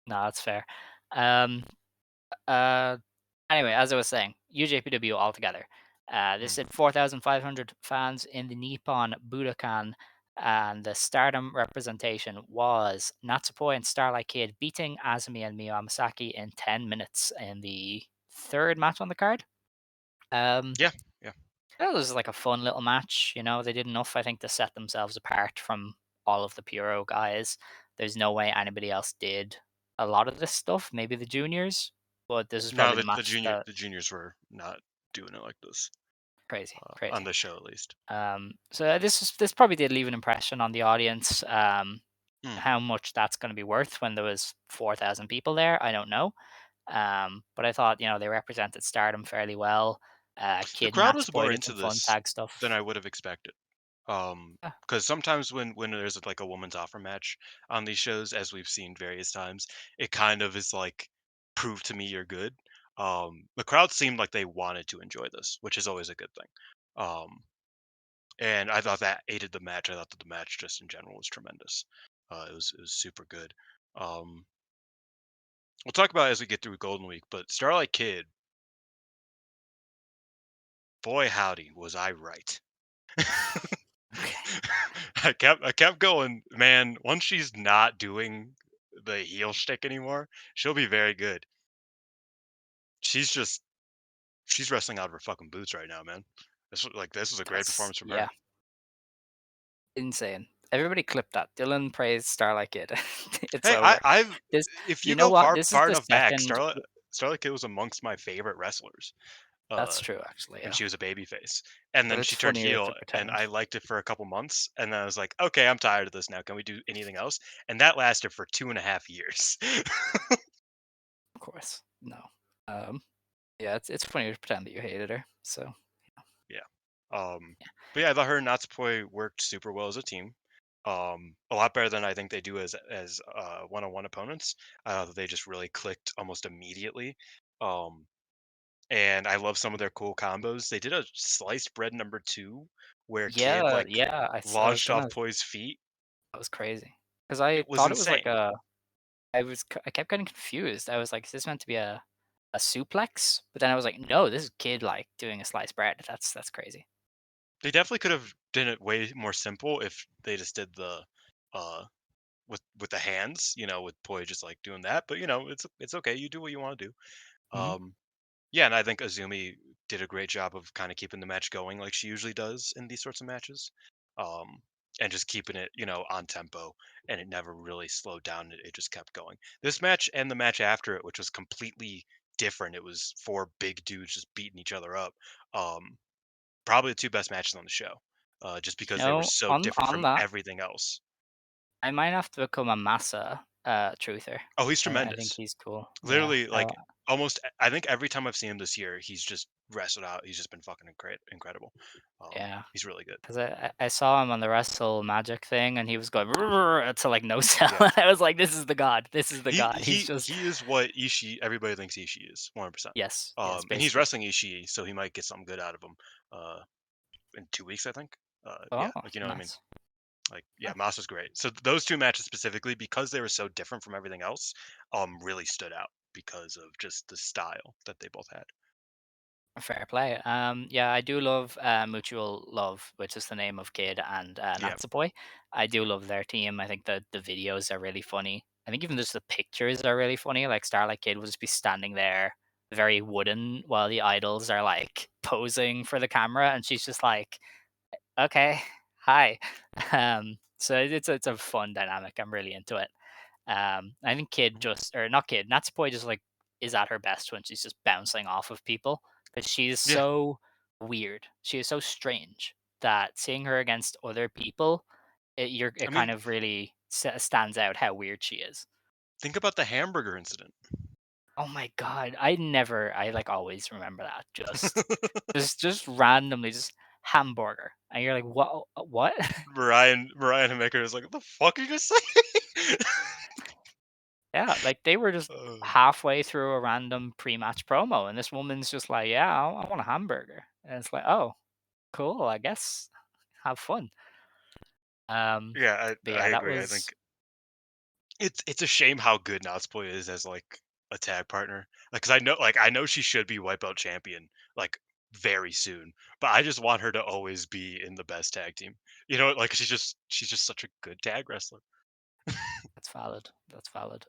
No, that's fair. Um, uh, anyway, as I was saying, UJPW altogether. This Mm. said 4,500 fans in the Nippon Budokan, and the Stardom representation was Natsupoi and Starlight Kid beating Azumi and Miyu Amasaki in 10 minutes in the third match on the card. Um, Yeah, yeah. it was like a fun little match. They did enough, I think, to set themselves apart from all of the Puro guys. There's no way anybody else did a lot of this stuff. Maybe the juniors, but this is No, probably the match that the juniors were not doing it like this, crazy, on crazy. the show at least. So this probably did leave an impression on the audience. Mm. How much that's going to be worth when there was 4,000 people there, I don't know. But I thought they represented Stardom fairly well. The Kid crowd was Natsupoi more did into some fun this tag than stuff. I would have expected. Yeah, Because sometimes when there's like a woman's offer match on these shows, as we've seen various times, it kind of is like, prove to me you're good. The crowd seemed like they wanted to enjoy this, which is always a good thing. Um, and I thought that aided the match. I thought that the match just in general was tremendous. It was super good. Um, we'll talk about it as we get through Golden Week, but Starlight Kid, boy howdy, was I right. okay. I kept going, man. Once she's not doing the heel shtick anymore, she'll be very good. She's just she's wrestling out of her fucking boots right now, man. This was a great That's performance from her. yeah, insane. Everybody clip that. Dylan praised Starlight Kid. It's Hey, over. I've This, if you you know go what? far This is far the enough back, second. Starlight Kid was amongst my favorite wrestlers. That's Uh, true, actually. when Yeah, she was a babyface, and but then it's she turned funnier heel, to and pretend. I liked it for a couple months, and then I was like, okay, I'm tired of this now. Can we do anything else? And that lasted for 2.5 years. Of course, no. Um, yeah, it's funnier to pretend that you hated her. So Yeah. But yeah, I thought her and Natsupoi worked super well as a team. A lot better than I think they do as one-on-one opponents. They just really clicked almost immediately. Um, and I love some of their cool combos. They did a sliced bread number two where Kid yeah, like yeah. I was launched off gonna. Poi's feet. That was crazy because I It was thought it was like insane. a. I kept getting confused. I was like, is this meant to be a suplex? But then I was like, no, this is Kid like doing a sliced bread. That's crazy. They definitely could have done it way more simple if they just did the uh with the hands, with Poi just like doing that. But it's okay. You do what you want to do. Hmm. Um, Yeah, and I think Azumi did a great job of kind of keeping the match going like she usually does in these sorts of matches. Um, and just keeping it, on tempo, and it never really slowed down. It just kept going. This match and the match after it, which was completely different. It was four big dudes just beating each other up. Um, Probably the two best matches on the show, just because they were so different On from that, everything else. I might have to become a Massa truther. Oh, he's I think tremendous. he's cool. Yeah. Literally, like I think every time I've seen him this year, he's just wrestled out. He's just been fucking incredible. Yeah. He's really good. Because I saw him on the Wrestle Magic thing, and he was going to like no sell. Yeah, I was like, "This is the god. This is the he god." He's he just he is what Ishii everybody thinks Ishii is, 100%. yes, yes, And he's basically. wrestling Ishii, so he might get something good out of him. Uh, in 2 weeks, I think. Oh, Yeah, like you know what I mean. nice. Like, yeah, Masa's great. So those two matches specifically, because they were so different from everything else, really stood out because of just the style that they both had. Fair play. Yeah, I do love Mutual Love, which is the name of Kid and Yeah, Natsupoi. I do love their team. I think that the videos are really funny. I think even just the pictures are really funny. Like Starlight Kid will just be standing there, very wooden, while the idols are like posing for the camera, and she's just like, "Okay, hi." So it's a fun dynamic. I'm really into it. I think Kid mhm, just or not Kid, Natsupoi just like is at her best when she's just bouncing off of people because she is yeah. so weird. She is so strange that seeing her against other people, it I kind mean, of really stands out how weird she is. think about the hamburger incident. Oh my god, I like always remember that. Just randomly just hamburger, and you're like, what? Mariah and Maker is like, "What the fuck are you gonna say?" Yeah, like they were just uh, halfway through a random pre-match promo, and this woman's just like, "Yeah, I want a hamburger," and it's like, "Oh, cool, I guess have fun." Um, yeah, but I yeah, that agree. I was think it's a shame how good Natsupoi is as like a tag partner. Like, 'cause I know she should be white belt champion like very soon, but I just want her to always be in the best tag team. You know, like she's just such a good tag wrestler. that's valid. That's valid.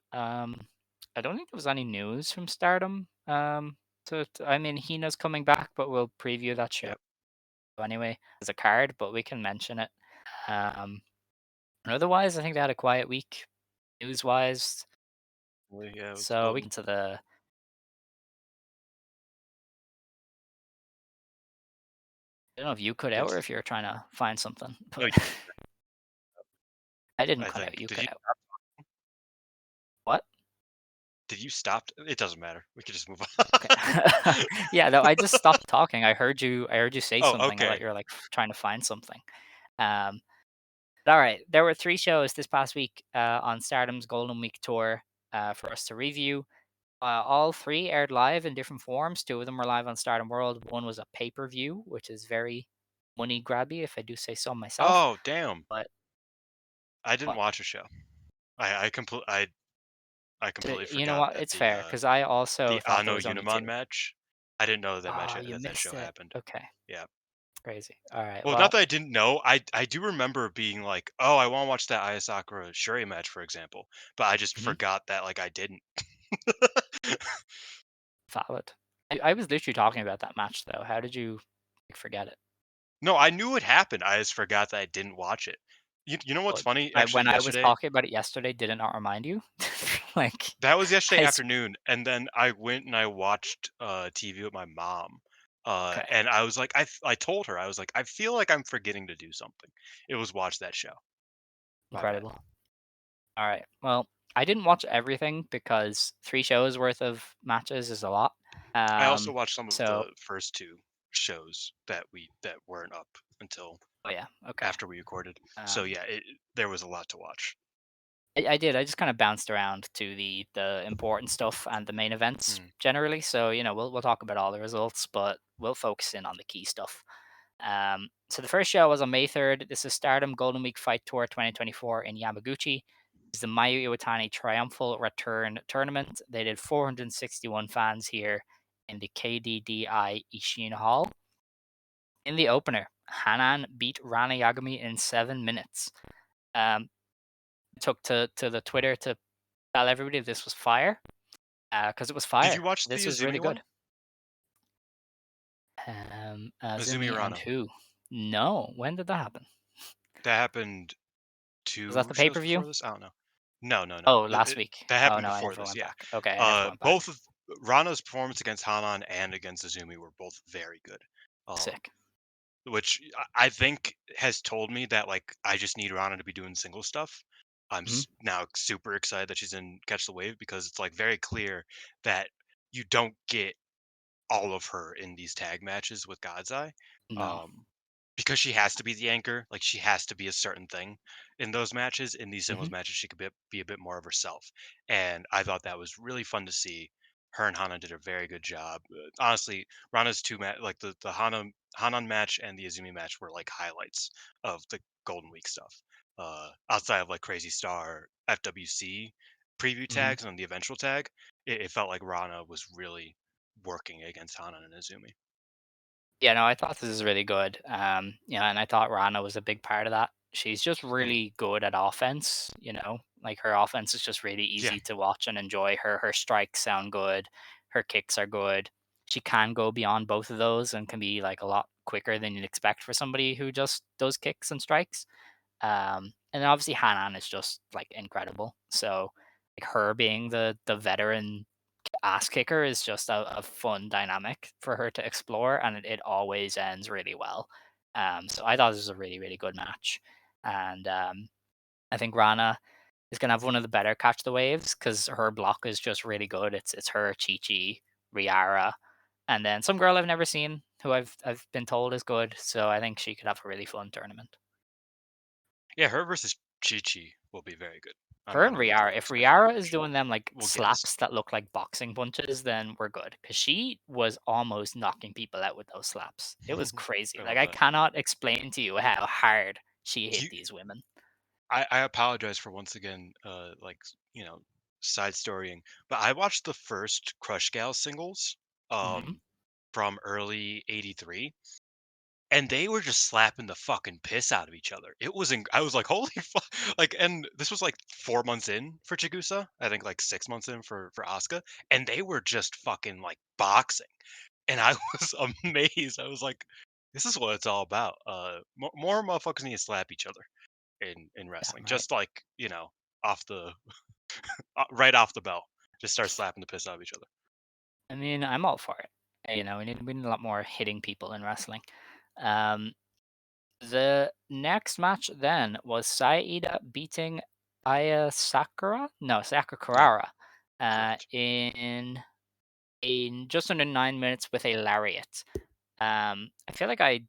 I don't think there was any news from Stardom. I mean, Hina's coming back, but we'll preview that show Yep. anyway as a card, but we can mention it. Um, and otherwise, I think they had a quiet week news-wise, Well, yeah, it was so we can to the. I don't know if you cut out or yes. if you were trying to find something, No, but I didn't I cut out. think. You cut out. What? Did you stop? It doesn't matter. We could just move Okay. on. Yeah, no, I just stopped talking. I heard you say Oh, something. I thought okay. you were like trying to find something. Um, but all right. There were three shows this past week on Stardom's Golden Week tour for us to review. All three aired live in different forms. Two of them were live on Stardom World. One was a pay per view, which is very money grabby, if I do say so myself. Oh, damn. But I didn't what? watch a show. I completely You know forgot what? that It's fair because I also the thought there Ano was only two. Unimon match. I didn't know that Oh, you that missed show it. happened. Okay, Yeah. crazy. All right. Well, not Well, that I didn't know. I do remember being like, "Oh, I want to watch that Aya Sakura Shuri match, for example," but I just mhm, forgot that like I didn't. valid. I was literally talking about that match though. How did you like, forget it? No, I knew it happened. I just forgot that I didn't watch it. You know what's Well, funny? Actually, when I was yesterday, talking about it yesterday, did it not remind you? Like, that was yesterday I afternoon, and then I went and I watched TV with my mom. okay, And I was like, I told her I was like, I feel like I'm forgetting to do something. It was watch that show. My bad. incredible. All right. Well, I didn't watch everything because 3 shows worth of matches is a lot. I also Um, watched some of so the first two shows that weren't up until oh yeah, okay. after we recorded. So Um, yeah, there was a lot to watch. I did. I just kind of bounced around to the important stuff and the main events Mm. generally. So we'll talk about all the results, but we'll focus in on the key stuff. So the first show was on May 3rd. This is Stardom Golden Week Fight Tour 2024 in Yamaguchi. It's the Mayu Iwatani Triumphal Return Tournament. They did 461 fans here in the KDDI Ishin Hall. In the opener, Hanan beat Rana Yagami in 7 minutes. Um, took to the Twitter to tell everybody this was fire because it was Did you fire. watch the This was Azumi really good. one? Azumi Azumi and Rana. who? No, when did that happen? That happened Was that 2 the pay shows per view? before this? I don't know. No, no, no. Oh, last week. That Oh happened no, I before never this, went yeah. back. Okay, I never went back. Both of Rana's performance against Hanan and against Azumi were both very good. Um, Sick. which I think has told me that like I just need Rana to be doing single stuff. Mhm. Now super excited that she's in Catch the Wave because it's like very clear that you don't get all of her in these tag matches with God's Eye. No. Um, because she has to be the anchor, like she has to be a certain thing in those matches. In these singles Mhm. matches, she could be a bit more of herself, and I thought that was really fun to see. Her and Hana did a very good job. Honestly, Rana's like the Hanan match and the Azumi match were like highlights of the Golden Week stuff. outside of like Crazy Star, FWC preview Mhm. tags and the eventual tag, it felt like Rana was really working against Hana and Izumi. Yeah, no, I thought this is really good. And I thought Rana was a big part of that. She's just Mhm. really good at offense, like her offense is just really Yeah, easy to watch and enjoy. Her strikes sound good, her kicks are good. She can go beyond both of those and can be like a lot quicker than you'd expect for somebody who just does kicks and strikes. And then obviously Hanan is just like incredible. So like her being the veteran ass kicker is just a fun dynamic for her to explore, and it always ends really well. So I thought this was a really, really good match. And I think Rana is gonna have one of the better catch the waves because her block is just really good. It's her, Chi Chi, Riara, and then some girl I've never seen who I've been told is good. So I think she could have a really fun tournament. yeah. Her versus Chi Chi will be very good. Her I'm and looking forward Riara, to if this next Riara is rematch. doing them like We'll guess. slaps that look like boxing punches, then we're good. Because she was almost knocking people out with those slaps. It was crazy. I Like love I that. cannot explain to you how hard she hit You, these women. I apologize for once again, side storying, but I watched the first Crush Gal singles, Hmm. from early '83, and they were just slapping the fucking piss out of each other. I was like, holy fuck! Like, and this was like 4 months in for Chigusa. I think like 6 months in for Asuka, and they were just fucking like boxing, and I was amazed. I was like, this is what it's all about. More motherfuckers need to slap each other in wrestling, Damn right. just like off the right off the bell, just start slapping the piss out of each other. I mean, I'm all for it. We need a lot more hitting people in wrestling. Um, the next match then was Saida beating Aya Sakura? No, Sakura Yeah, Kurara. correct. In just under 9 minutes with a lariat. I feel like I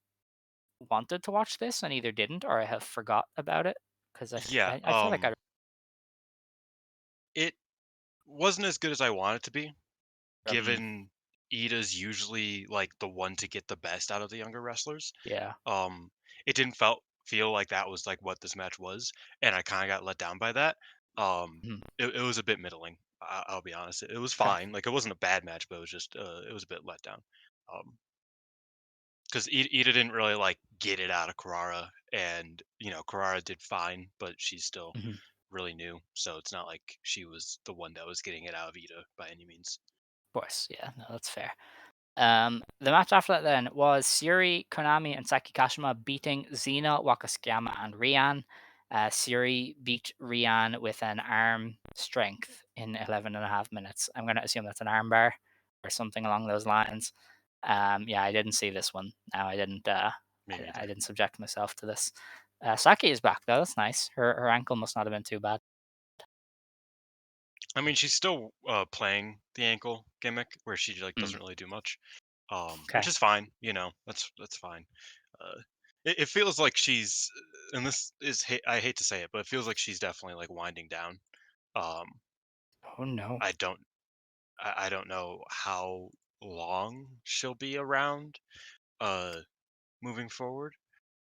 wanted to watch this and either didn't or I have forgot about it because Yeah, I feel like I it wasn't as good as I want it to be, um, given Ida's usually like the one to get the best out of the younger wrestlers. yeah. Um, it didn't feel like that was like what this match was, and I kind of got let down by that. Mhm. It was a bit middling. I'll be honest. It was Okay. fine. Like it wasn't a bad match, but it was a bit let down. Because Ida didn't really like get it out of Carrara, and Carrara did fine, but she's still Mhm. really new, so it's not like she was the one that was getting it out of Ida by any means. Of course, yeah, no, that's fair. The match after that then was Suri, Konami, and Saki Kashima beating Xena, Wakasukiyama, and Rian. Suri beat Rian with an arm strength in 11 and a half minutes. I'm going to assume that's an arm bar or something along those lines. Yeah, I didn't see this one. No, I didn't. Me neither. I didn't subject myself to this. Saki is back though. That's nice. Her ankle must not have been too bad. I mean, she's still playing the ankle gimmick where she like Mm, doesn't really do much, which okay. is fine. That's fine. Uh, it feels like she's, and this is I hate to say it, but it feels like she's definitely like winding down. Um, Oh no. I don't I don't know how long she'll be around uh moving forward,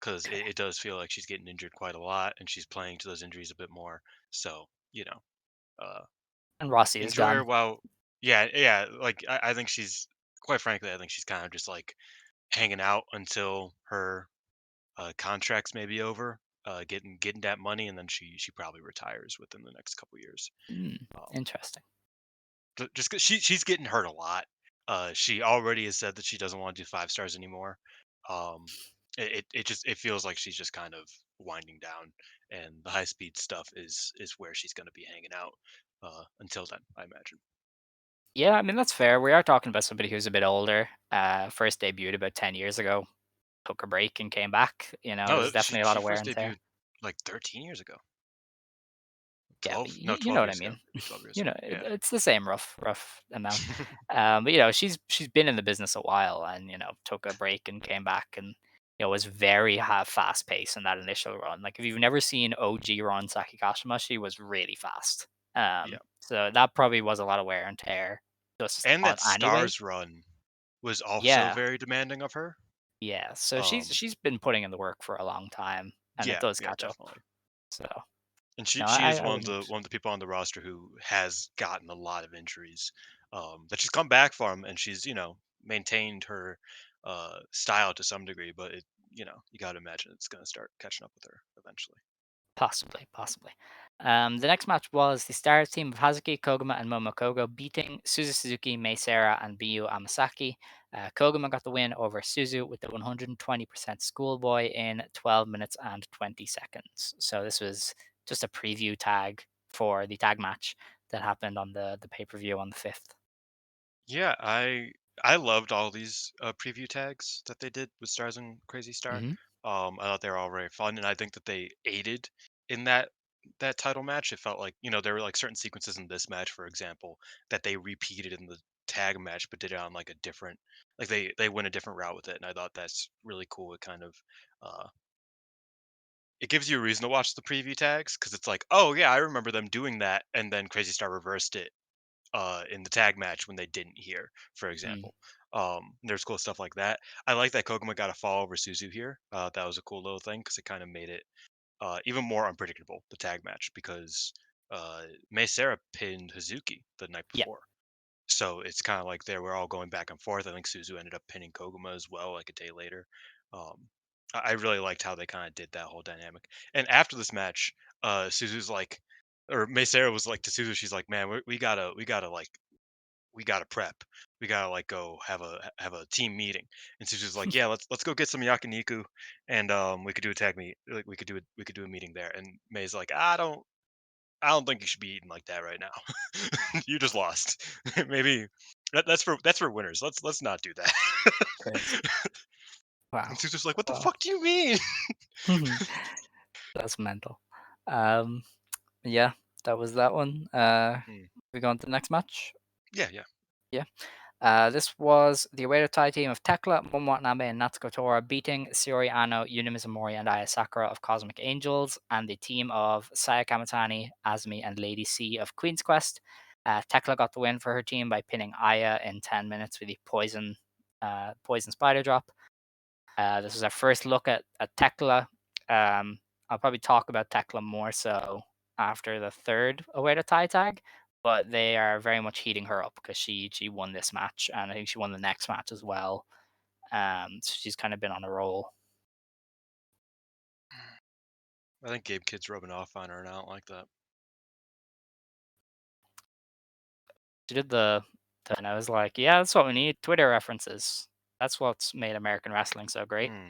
because Okay. it does feel like she's getting injured quite a lot and she's playing to those injuries a bit more. So uh And Rossi is enjoy her gone. while, yeah, like I think she's, quite frankly, I think she's kind of just like hanging out until her contracts may be over, getting that money, and then she probably retires within the next couple years. Mm, um interesting. just because she's getting hurt a lot. She already has said that she doesn't want to do 5 stars anymore. um it feels like she's just kind of winding down, and the high speed stuff is where she's going to be hanging out until then, I imagine. Yeah, I mean that's fair. We are talking about somebody who's a bit older. First debuted about 10 years ago. Took a break and came back. No, There's definitely a lot she of wear first and tear. debuted like 13 years ago. Yeah, but 12, no, you know 12 what I years ago. mean. 12 years ago, yeah. It's the same rough amount. But she's been in the business a while, and took a break and came back, and was very fast paced in that initial run. Like if you've never seen OG run Saki Kashima, she was really fast. Yeah, So that probably was a lot of wear and tear just and on that anyway. stars run was also Yeah, very demanding of her. yeah. So she's um she's been putting in the work for a long time, and it yeah, does yeah, catch up. definitely. So, And no, she is I wouldn't. one of the people on the roster who has gotten a lot of injuries, that she's come back from, and she's, maintained her, style to some degree, but you gotta imagine it's gonna start catching up with her eventually. Possibly, possibly. The next match was the Stars team of Hazuki, Koguma, and Momokogo beating Suzu Suzuki, Mei Seira, and Biyu Amasaki. Koguma got the win over Suzu with the 120% schoolboy in 12 minutes and 20 seconds. So this was just a preview tag for the tag match that happened on the pay-per-view on the 5th. Yeah, I loved all these preview tags that they did with Stars and Crazy Star. Hmm. I thought they were all very fun, and I think that they aided in that title match. It felt like there were like certain sequences in this match, for example, that they repeated in the tag match, but did it on like a different, like they went a different route with it, and I thought that's really cool. It kind of uh, it gives you a reason to watch the preview tags because it's like, oh yeah, I remember them doing that, and then Crazy Star reversed it in the tag match when they didn't hear, for Mm. example. There's cool stuff like that. I like that Koguma got a fall over Suzu here. That was a cool little thing because it kind of made it even more unpredictable, the tag match, because Mei Seira pinned Hazuki the night Yeah, before. So it's kind of like they were all going back and forth. I think Suzu ended up pinning Koguma as well, like a day later. Um, I really liked how they kind of did that whole dynamic. And after this match, Suzu's like, or Mei Seira was like to Suzu, she's like, "Man, we gotta prep. We gotta like go have a team meeting." And Suzu's like, "Yeah, let's go get some yakiniku, and we could do a tag meet. Like we could do a meeting there." And May's like, I don't think you should be eating like that right now. You just lost. Maybe that's for winners. Let's not do that." crazy. And Wow. Suzu's like, "What the Wow. fuck do you mean?" That's mental. Um, yeah, that was that one. Hmm. We go on to the next match. Yeah, yeah. Yeah. This was the Oedo Tai team of Tekla, Momo Watanabe, and Natsuko Tora beating Shiori Ano, Yuna Mizumori, and Aya Sakura of Cosmic Angels, and the team of Saya Kamatani, Azumi, and Lady C of Queen's Quest. Tekla got the win for her team by pinning Aya in 10 minutes with the poison spider drop. This is our first look at Tekla. I'll probably talk about Tekla more so after the third away to tie tag, but they are very much heating her up because she won this match and I think she won the next match as well. So she's kind of been on a roll. I think Gabe Kid's rubbing off on her, and I don't like that. She did and I was like, yeah, that's what we need. Twitter references. That's what's made American wrestling so great. Hmm.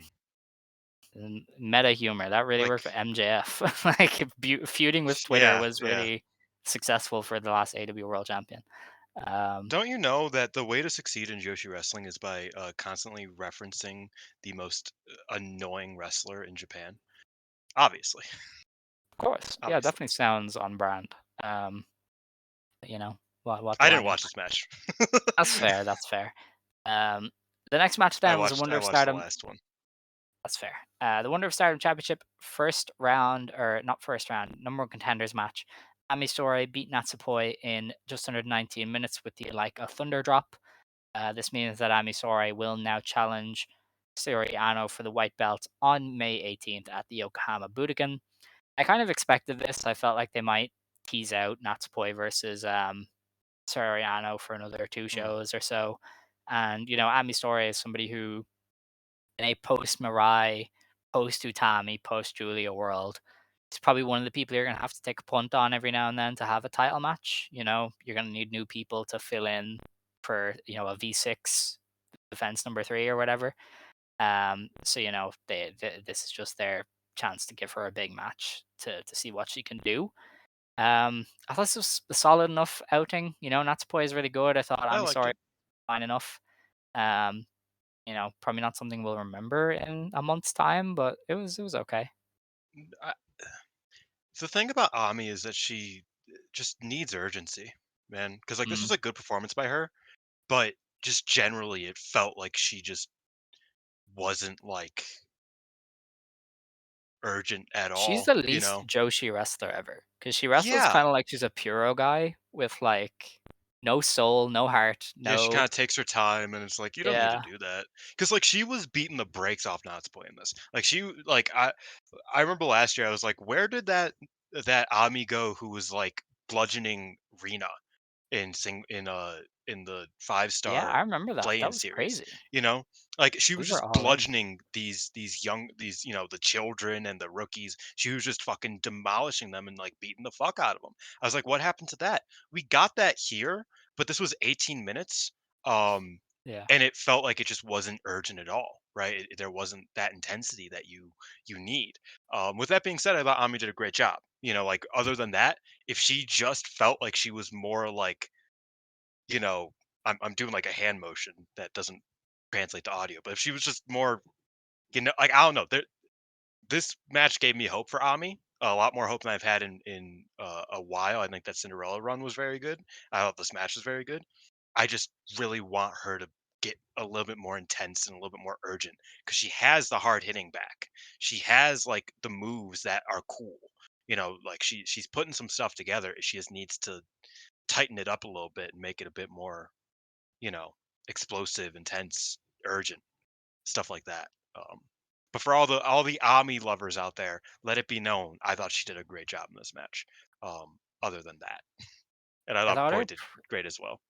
And meta humor that really worked for Like, MJF. Like feuding with Twitter yeah, was yeah. really successful for the last AW World Champion. Um, Don't you know that the way to succeed in Joshi wrestling is by constantly referencing the most annoying wrestler in Japan? Obviously, of course, yeah, obviously. definitely sounds on brand. You know, what I do I didn't know? watch this match. That's fair. That's fair. Um, the next match then was a Wonder I of watched the Stardom. last one. That's fair. The Wonder of Stardom Championship first round, or not first round, number one contenders match. Ami Sorei beat Natsupoi in just under 19 minutes with the like a thunder drop. This means that Ami Sorei will now challenge Shiori Ano for the white belt on May 18th at the Yokohama Budokan. I kind of expected this. I felt like they might tease out Natsupoi versus Shiori Ano for another two Hmm. shows or so. And, Ami Sorei is somebody who, in a post Mirai, post Utami, post Julia world, is probably one of the people you're going to have to take a punt on every now and then to have a title match. You're going to need new people to fill in for, a V6 defense number 3 or whatever. So this is just their chance to give her a big match to see what she can do. I thought this was a solid enough outing. Natsupoi is really good. I thought I Ami liked Sorry it. fine enough. Um, probably not something we'll remember in a month's time, but it was okay. I, the thing about Ami is that she just needs urgency, man. Because like this Mm. was a good performance by her, but just generally it felt like she just wasn't like urgent at She's all. the You least know? Joshi wrestler ever because she wrestles Yeah. kind of like she's a Puro guy with like no soul, no heart, Yeah, she no. kinda takes her time, and it's like, "You don't need to Yeah, do that, because like, she was beating the brakes off Natsupoi in this. Like, I remember last year, I was like, "Where did that Ami go who was, like, bludgeoning Rina in the yeah, I 5-star remember that. play-in That was series?" crazy. You know? Like, she We was were just all in. bludgeoning the children and the rookies. She was just fucking demolishing them and, like, beating the fuck out of them. I was like, "What happened to that?" We got that here, but this was 18 minutes, um, Yeah. and it felt like it just wasn't urgent at all, right? There wasn't that intensity that you need. With that being said, I thought Ami did a great job. Like, other than that, if she just felt like she was more like, you know, I'm doing like a hand motion that doesn't translate to audio, but if she was just more, like, I don't know, this match gave me hope for Ami. A lot more hope than I've had in a while. I think that Cinderella run was very good. I thought this match was very good. I just really want her to get a little bit more intense and a little bit more urgent, because she has the hard hitting back. She has like the moves that are cool. Like, she's putting some stuff together. She just needs to tighten it up a little bit and make it a bit more, you know, explosive, intense, urgent, stuff like that. Um, but for all the Ami lovers out there, let it be known, I thought she did a great job in this match. Other than that, and I I thought thought Poi did great as well.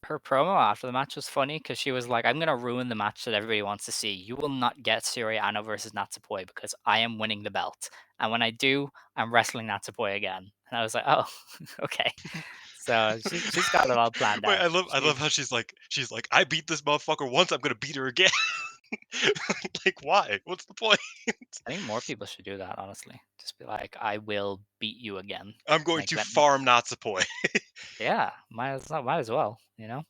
her promo after the match was funny because she was like, "I'm gonna ruin the match that everybody wants to see. You will not get Sorei versus Natsupoi because I am winning the belt, and when I do, I'm wrestling Natsupoi again." And I was like, "Oh, okay." So she's got it all planned Wait, out. I love how she's like, I beat this motherfucker once, I'm gonna beat her again. Like, why? What's the point? I think more people should do that, honestly. Just be like, "I will beat you again." I'm going Like to that. farm Natsupoi. Yeah, might as well, you know?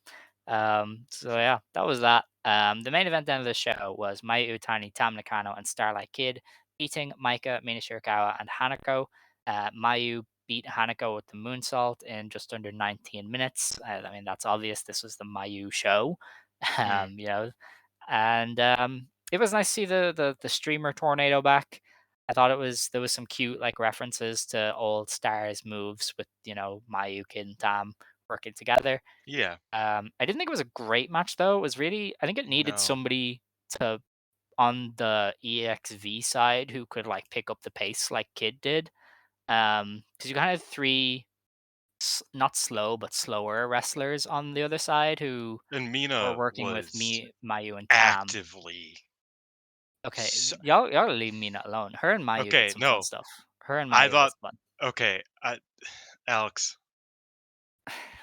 So yeah, that was that. The main event then of the show was Mayu Utani, Tam Nakano, and Starlight Kid beating Maika, Mina Shirakawa, and Hanako. Mayu beat Hanako with the moonsault in just under 19 minutes. I mean, that's obvious. This was the Mayu show, Mm, you know. And it was nice to see the streamer tornado back. I thought there was some cute like references to old stars moves with Mayu, Kid, and Tam working together. yeah, I didn't think it was a great match though. It was really I think it needed no. somebody to on the EXV side who could like pick up the pace like Kid did. Because you kind of had three not slow but slower wrestlers on the other side who And were Mina working with was me, Mayu, and Tam. actively Okay, s y'all leave me not alone. Her and Mayu did okay, some fun no. stuff. Her and I Mayu thought was fun. okay, Alex,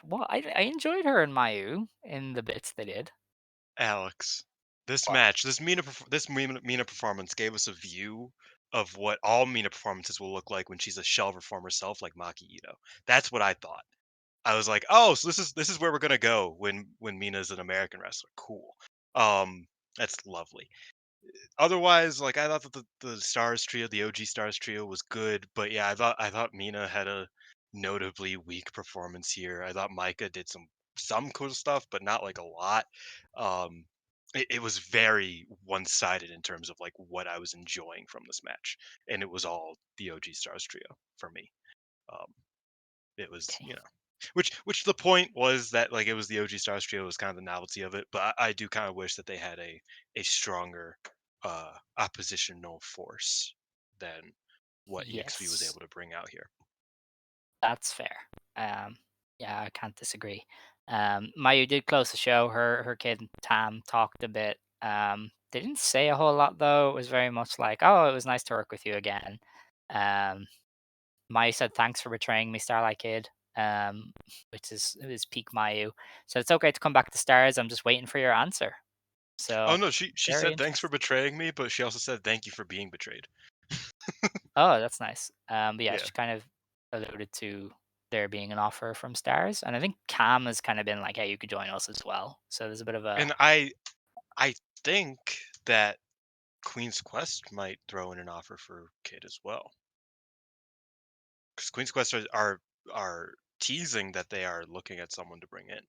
Well, I enjoyed her and Mayu in the bits they did. Alex, this What? match, this Mina performance gave us a view of what all Mina performances will look like when she's a shell of her former self, like Maki Ito. That's what I thought. I was like, "Oh, so this is where we're gonna go when Mina's an American wrestler. Cool." That's lovely. Otherwise, like, I thought that the Stars trio, the OG Stars trio, was good, but yeah, I thought Mina had a notably weak performance here. I thought Micah did some cool stuff, but not like a lot. Um, it was very one-sided in terms of like what I was enjoying from this match, and it was all the OG Stars trio for me. Um, it was, Okay. which the point was that, like, it was the OG Stars trio was kind of the novelty of it, but I do kind of wish that they had a stronger oppositional force than what EXV was Yes, able to bring out here. that's fair. Um, yeah, I can't disagree. Mayu did close the show. Her kid Tam talked a bit. They didn't say a whole lot though. It was very much like, "Oh, it was nice to work with you again." Um, Mayu said, "Thanks for betraying me, Starlight Kid." Which is peak Mayu. So it's okay to come back to Stars. I'm just waiting for your answer. Oh So no, she very said thanks for interesting. betraying me, but she also said thank you for being betrayed. Oh, that's nice. But yeah, Yeah, she kind of alluded to there being an offer from Stars, and I think Cam has kind of been like, "Hey, you could join us as well." So there's a bit of and I think that Queen's Quest might throw in an offer for Kid as well, because Queen's Quest are teasing that they are looking at someone to bring in.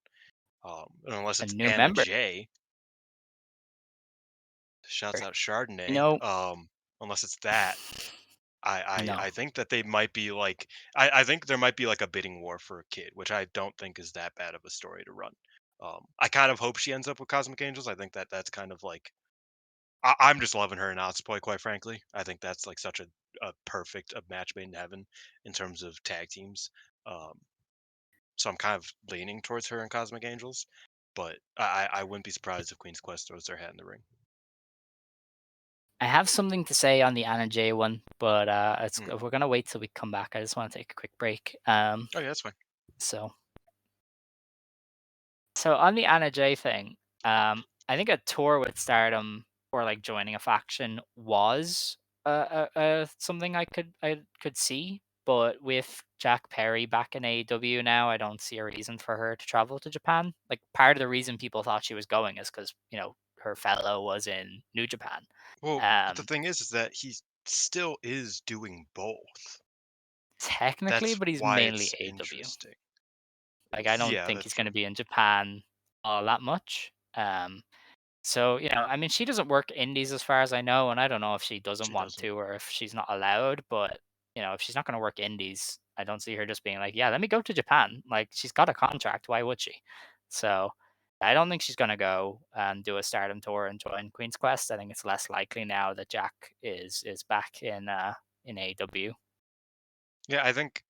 And unless a it's new Anna member. J, shouts out You Chardonnay. know, Unless it's that, No. I think that they might be like I think there might be like a bidding war for a kid, which I don't think is that bad of a story to run. I kind of hope she ends up with Cosmic Angels. I think that that's kind of like I'm just loving her in Natsupoi, quite frankly. I think that's like such a perfect a match made in heaven in terms of tag teams. Um, so I'm kind of leaning towards her in Cosmic Angels, but I wouldn't be surprised if Queen's Quest throws their hat in the ring. I have something to say on the Anna J one, but Mm. we're gonna wait till we come back. I just want to take a quick break. Oh yeah, that's fine. So So on the Anna J thing, I think a tour with Stardom or like joining a faction was something I could see, but with Jack Perry back in AEW now, I don't see a reason for her to travel to Japan. Like part of the reason people thought she was going is because her fellow was in New Japan. Well, but the Um, thing is that he still is doing both. Technically, That's but he's why mainly it's AEW. interesting. Like I don't Yeah, think that's he's going true. to be in Japan all that much. So, I mean, she doesn't work indies as far as I know, and I don't know if she doesn't She want doesn't. to or if she's not allowed, but if she's not going to work indies, I don't see her just being like, yeah, let me go to Japan. Like she's got a contract, why would she? So, I don't think she's going to go and do a Stardom tour and join Queen's Quest. I think it's less likely now that Jack is back in AEW. Yeah, I think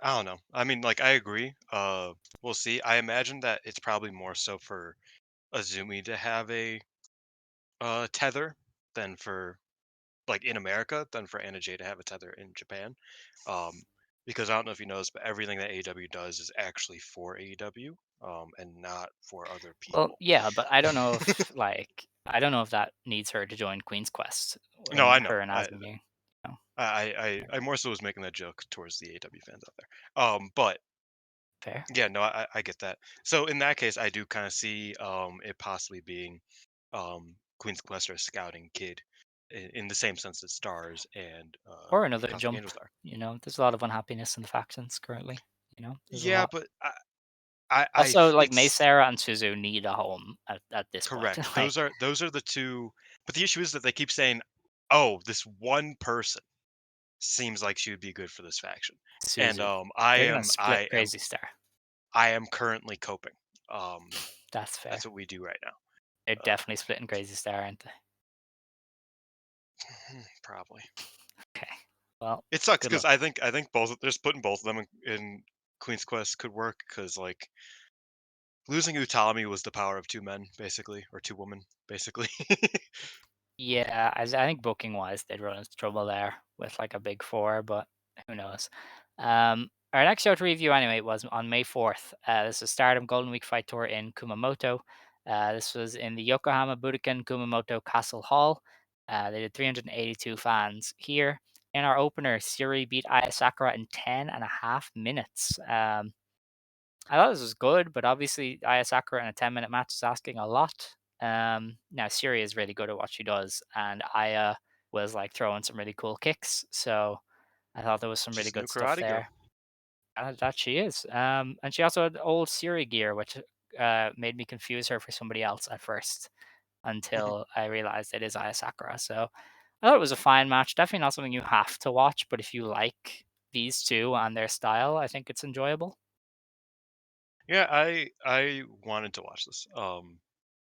I don't know. I mean, like I agree. We'll see. I imagine that it's probably more so for Azumi to have a tether than for like in America than for Anna Jay to have a tether in Japan. Um, because I don't know if you noticed, but everything that AEW does is actually for AEW, and not for other Well, people. yeah, but I don't know if that needs her to join Queen's Quest No, and I know. her and Azumi. I more so was making that joke towards the AEW fans out there. But Fair. yeah, no, I get that. So in that case, I do kind of see it possibly being Queen's Quest or a scouting kid in the same sense that Stars and Or another Cosmic jump. Angels are. There's a lot of unhappiness in the factions currently. There's a Yeah, lot. but Also, like May it's Sarah and Suzu need a home at this point. correct. Like Those are the two. But the issue is that they keep saying, "Oh, this one person seems like she would be good for this faction," and Suzu, they're gonna split I am Crazy Star. currently coping. That's That's fair. what we do right now. They're definitely splitting Crazy Star, aren't they? Probably. Okay. Well, It sucks good because luck. I think both just putting both of them in Queen's Quest could work because like losing Utami was the power of two men basically or two women basically. Yeah, I think booking wise, they'd run into trouble there with like a big four, but who knows? Our next show to review anyway was on May 4th. This is Stardom Golden Week Fight Tour in Kumamoto. This was in the Yokohama Budokan Kumamoto Castle Hall. They did 382 fans here. In our opener, Siri beat Aya Sakura in 10.5 minutes. I thought this was good, but obviously Aya Sakura in a 10-minute match is asking a lot. Now Siri is really good at what she does, and Aya was like throwing some really cool kicks. So I thought there was some really She's a new good stuff karate girl. there. That she is. And she also had old Siri gear, which made me confuse her for somebody else at first until I realized it is Aya Sakura. So I thought it was a fine match. Definitely not something you have to watch, but if you like these two and their style, I think it's enjoyable. Yeah, I wanted to watch this,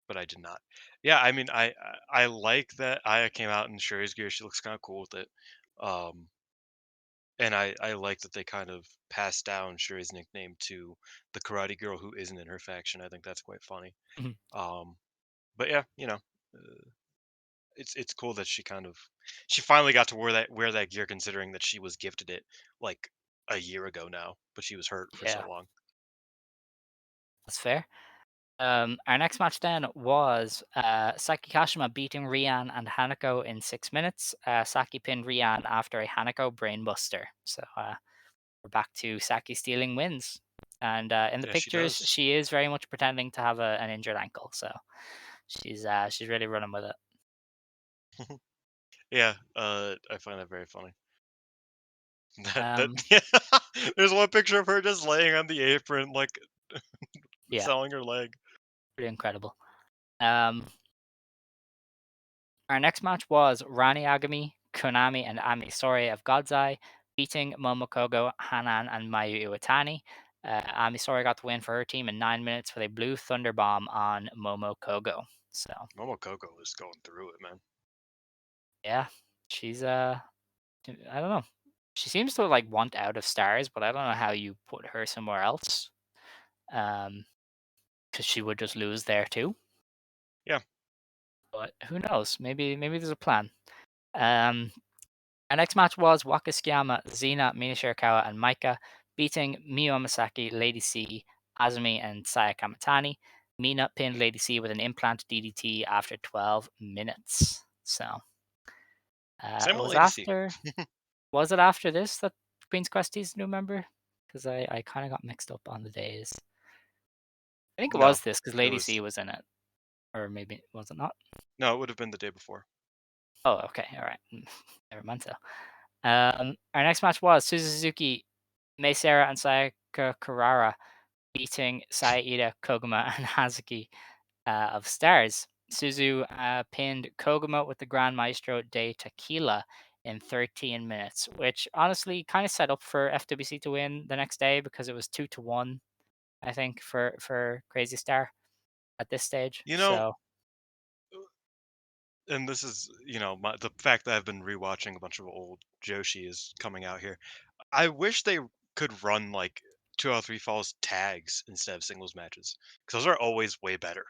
but I did not. Yeah, I mean, I like that Aya came out in Shuri's gear. She looks kind of cool with it, um, and I like that they kind of passed down Shuri's nickname to the karate girl who isn't in her faction. I think that's quite funny. Um, but yeah, it's cool that she finally got to wear that gear, considering that she was gifted it like a year ago now, but she was hurt for so Yeah, long. that's fair. Our next match then was Saki Kashima beating Rian and Hanako in 6 minutes. Saki pinned Rian after a Hanako brainbuster. So we're back to Saki stealing wins. And in the Yeah, she pictures, does. she is very much pretending to have an injured ankle. So she's really running with it. Yeah, I find that very funny. That Um, yeah, there's one picture of her just laying on the apron, like yeah, selling her leg. pretty incredible. Um, our next match was Rani Agami, Konami and Ami Sorei of God's Eye, beating Momokogo, Hanan, and Mayu Iwatani. Ami Sorei got the win for her team in 9 minutes with a blue thunder bomb on Momokogo. So Momokogo is going through it, man. yeah, she's I don't know. She seems to like want out of stars, but I don't know how you put her somewhere else. Because she would just lose there too. Yeah. But who knows? Maybe there's a plan. Um, our next match was Waka Tsukiyama, Xena, Mina Shirakawa, and Maika beating Miyu Amasaki, Lady C, Azumi, and Saya Kamatani. Mina pinned Lady C with an implant DDT after 12 minutes. So Same it with was Lady C. after. Was it after this that Queen's Quest season? Remember? Because I kind of got mixed up on the days. I think it No, was this because it Lady C was was in it, or maybe was it not? no, it would have been the day before. Oh, okay, all right. Never mind. So, our next match was Suzuki, Mei Seira, and Sayaka Kurara beating Saida, Koguma, and Hazuki of Stars. Suzu pinned Koguma with the Grand Maestro de Tequila in 13 minutes, which honestly kind of set up for FWC to win the next day because it was 2-1, I think, for Crazy Star at this stage. You know, So and this is, the fact that I've been rewatching a bunch of old Joshi is coming out here. I wish they could run like 2 out of 3 falls tags instead of singles matches, because those are always way better.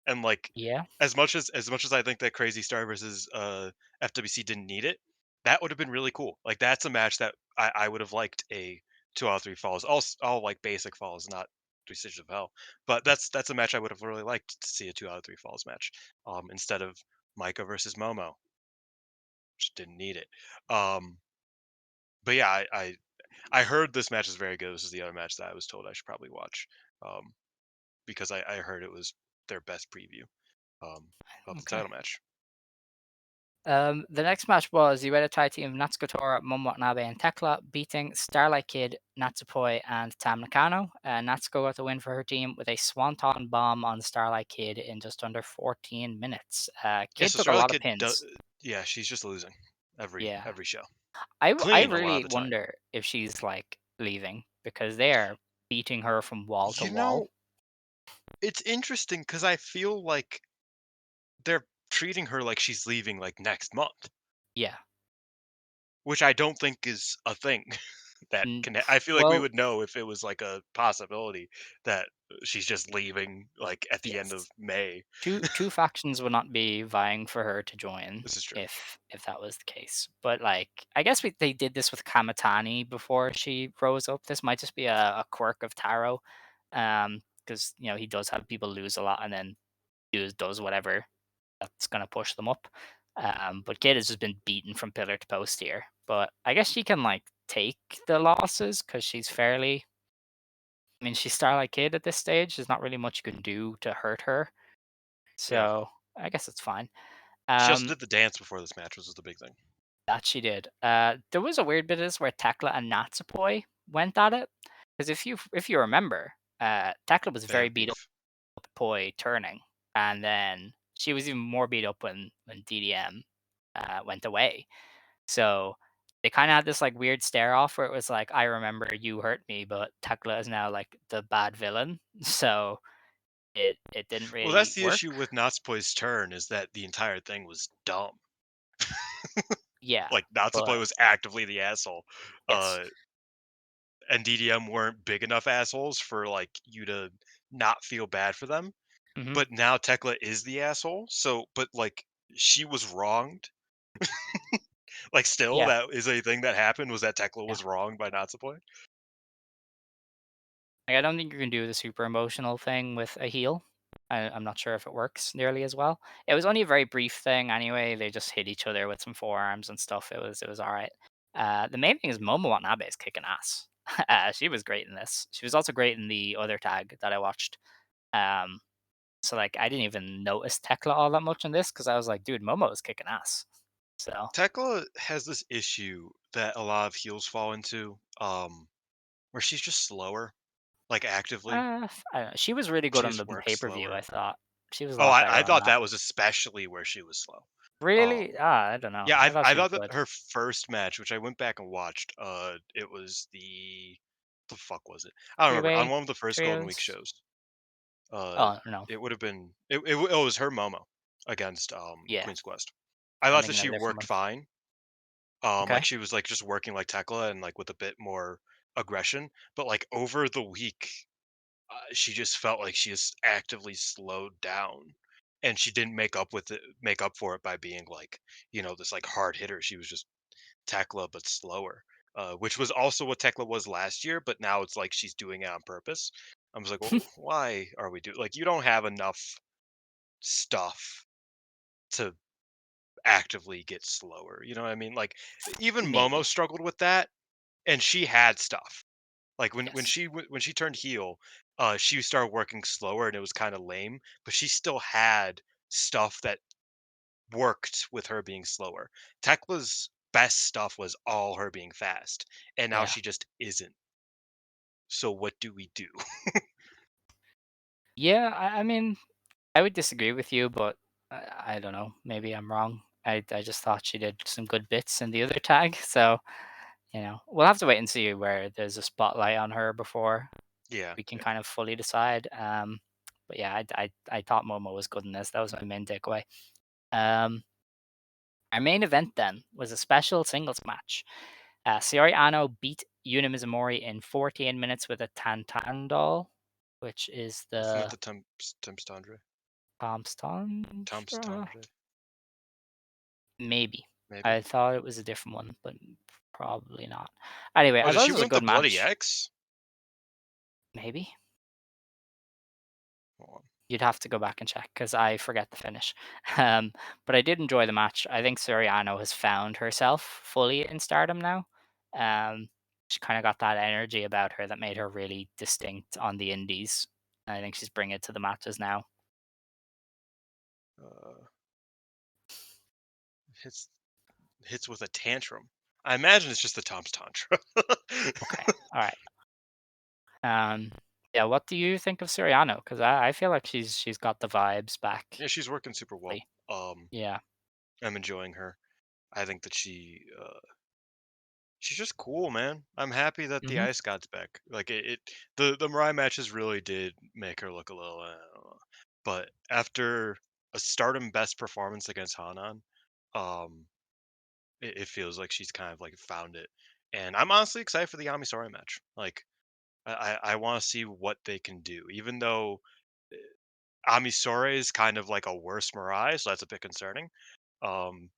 And like, yeah, as much as I think that Crazy Star versus FWC didn't need it, that would have been really cool. Like that's a match that I would have liked a 2 out of 3 falls, all like basic falls, not 3 stages of hell. But that's a match I would have really liked to see, a 2 out of 3 falls match, instead of Micah versus Momo. Just didn't need it. Um, but yeah, I heard this match is very good. This is the other match that I was told I should probably watch, um, because I heard it was their best preview, um, of the okay. title match. The next match was the Red Tie team of Natsuko Tora, Momo Watanabe, and Tekla beating Starlight Kid, Natsupoi, and Tam Nakano. Natsuko got the win for her team with a swanton bomb on Starlight Kid in just under 14 minutes. Yeah, Kid so took a Starlight lot of Kid, pins. yeah, she's just losing every Yeah, every show, I clean a lot of really the time. wonder if she's like leaving because they are beating her from wall to You wall. know, it's interesting because I feel like they're treating her like she's leaving like next month, Yeah. which I don't think is a thing. That N- can I feel like we well, would know if it was like a possibility that she's just leaving like at the end yes. of May. Two factions would not be vying for her to join This is true. if that was the case. But like, I guess they did this with Kamatani before she rose up. This might just be a quirk of Taro, because he does have people lose a lot and then does whatever that's gonna push them up. But Kid has just been beaten from pillar to post here. But I guess she can like take the losses because she's fairly. I mean, she's Starlight Kid at this stage. There's not really much you can do to hurt her. Yeah. So I guess it's fine. She also Um, did the dance before this match, was the big thing. that she did. There was a weird bit of this where Tekla and Natsupoi went at it because if you remember, Tekla was They very have beat up beef. with Poi turning, and then she was even more beat up when DDM went away. So they kind of had this like weird stare off where it was like, I remember you hurt me, but Tekla is now like the bad villain. So it didn't Well, that's really the work. issue with Natsupoi's turn, is that the entire thing was dumb. Yeah, Like Natsupoi but was actively the asshole. yes. Uh and DDM weren't big enough assholes for like you to not feel bad for them. Hmm. But now Tekla is the asshole. So but like she was wronged. Like still Yeah, that is a thing that happened, was that Tekla yeah. was wronged by Natsupoi. Like, I don't think you can do the super emotional thing with a heel. I'm not sure if it works nearly as well. It was only a very brief thing anyway. They just hit each other with some forearms and stuff. It was all right. The main thing is Momo Watanabe is kicking ass. She was great in this. She was also great in the other tag that I watched. Um, so like I didn't even notice Tekla all that much in this because I was like, dude, Momo is kicking ass. So Tekla has this issue that a lot of heels fall into, where she's just slower, like actively. I don't know. She was really She good on just the works pay per view. slower. I thought she was a Oh, lot I better on thought that. that was especially where she was slow. Um, Really? I don't know. yeah, I thought I she was thought that good. her first match, which I went back and watched, it was the fuck was it? I don't remember. On Three-way one of the first Golden Week trios. shows. Uh, Oh no. it would have been it was her Momo against Yeah, Queen's Quest. I I'm thought that thinking of she a different worked one. fine. Like Okay. she was like just working like Tekla and like with a bit more aggression, but like over the week, she just felt like she just actively slowed down, and she didn't make up for it by being like this like hard hitter. She was just Tekla but slower, which was also what Tekla was last year, but now it's like she's doing it on purpose. I was like, well, why are we doing like you don't have enough stuff to actively get slower. You know what I mean? Like even Momo Maybe. struggled with that, and she had stuff. Like Yes. when she turned heel, she started working slower, and it was kind of lame. But she still had stuff that worked with her being slower. Tekla's best stuff was all her being fast, and now Yeah. she just isn't. So what do we do? Yeah. I mean, I would disagree with you, but I don't know. Maybe I'm wrong. I just thought she did some good bits in the other tag. So we'll have to wait and see where there's a spotlight on her before Yeah, we can yeah. kind of fully decide. But yeah, I thought Momo was good in this. That was my main takeaway. Um, our main event then was a special singles match. Saori Ano beat Yuna Mizumori in 14 minutes with a Tantandol, which is Isn't that the the Tom Stondre? Tom Tomstandra. Stondre, Maybe. maybe. I thought it was a different one, but probably not. Anyway, Oh, I did thought she it was win a with the good Bloody match. X? Maybe. Hold on. You'd have to go back and check because I forget the finish. Um, but I did enjoy the match. I think Soriano has found herself fully in Stardom now. She kind of got that energy about her that made her really distinct on the Indies. I think she's bringing it to the matches now. Uh, hits hits with a tantrum. I imagine it's just the Tom's Tantra. Okay, all right. Yeah, what do you think of Soriano? Because I feel like she's got the vibes back. Yeah, she's working super well. Yeah. I'm enjoying her. I think that she's just cool, man. I'm happy that the Hmm. Ice God's back. Like the Mariah matches really did make her look a little, but after a Stardom best performance against Hanan, um, it feels like she's kind of like found it. And I'm honestly excited for the Ami Sourei match. Like I want to see what they can do, even though Amisore is kind of like a worse Mirai, so that's a bit concerning. Um,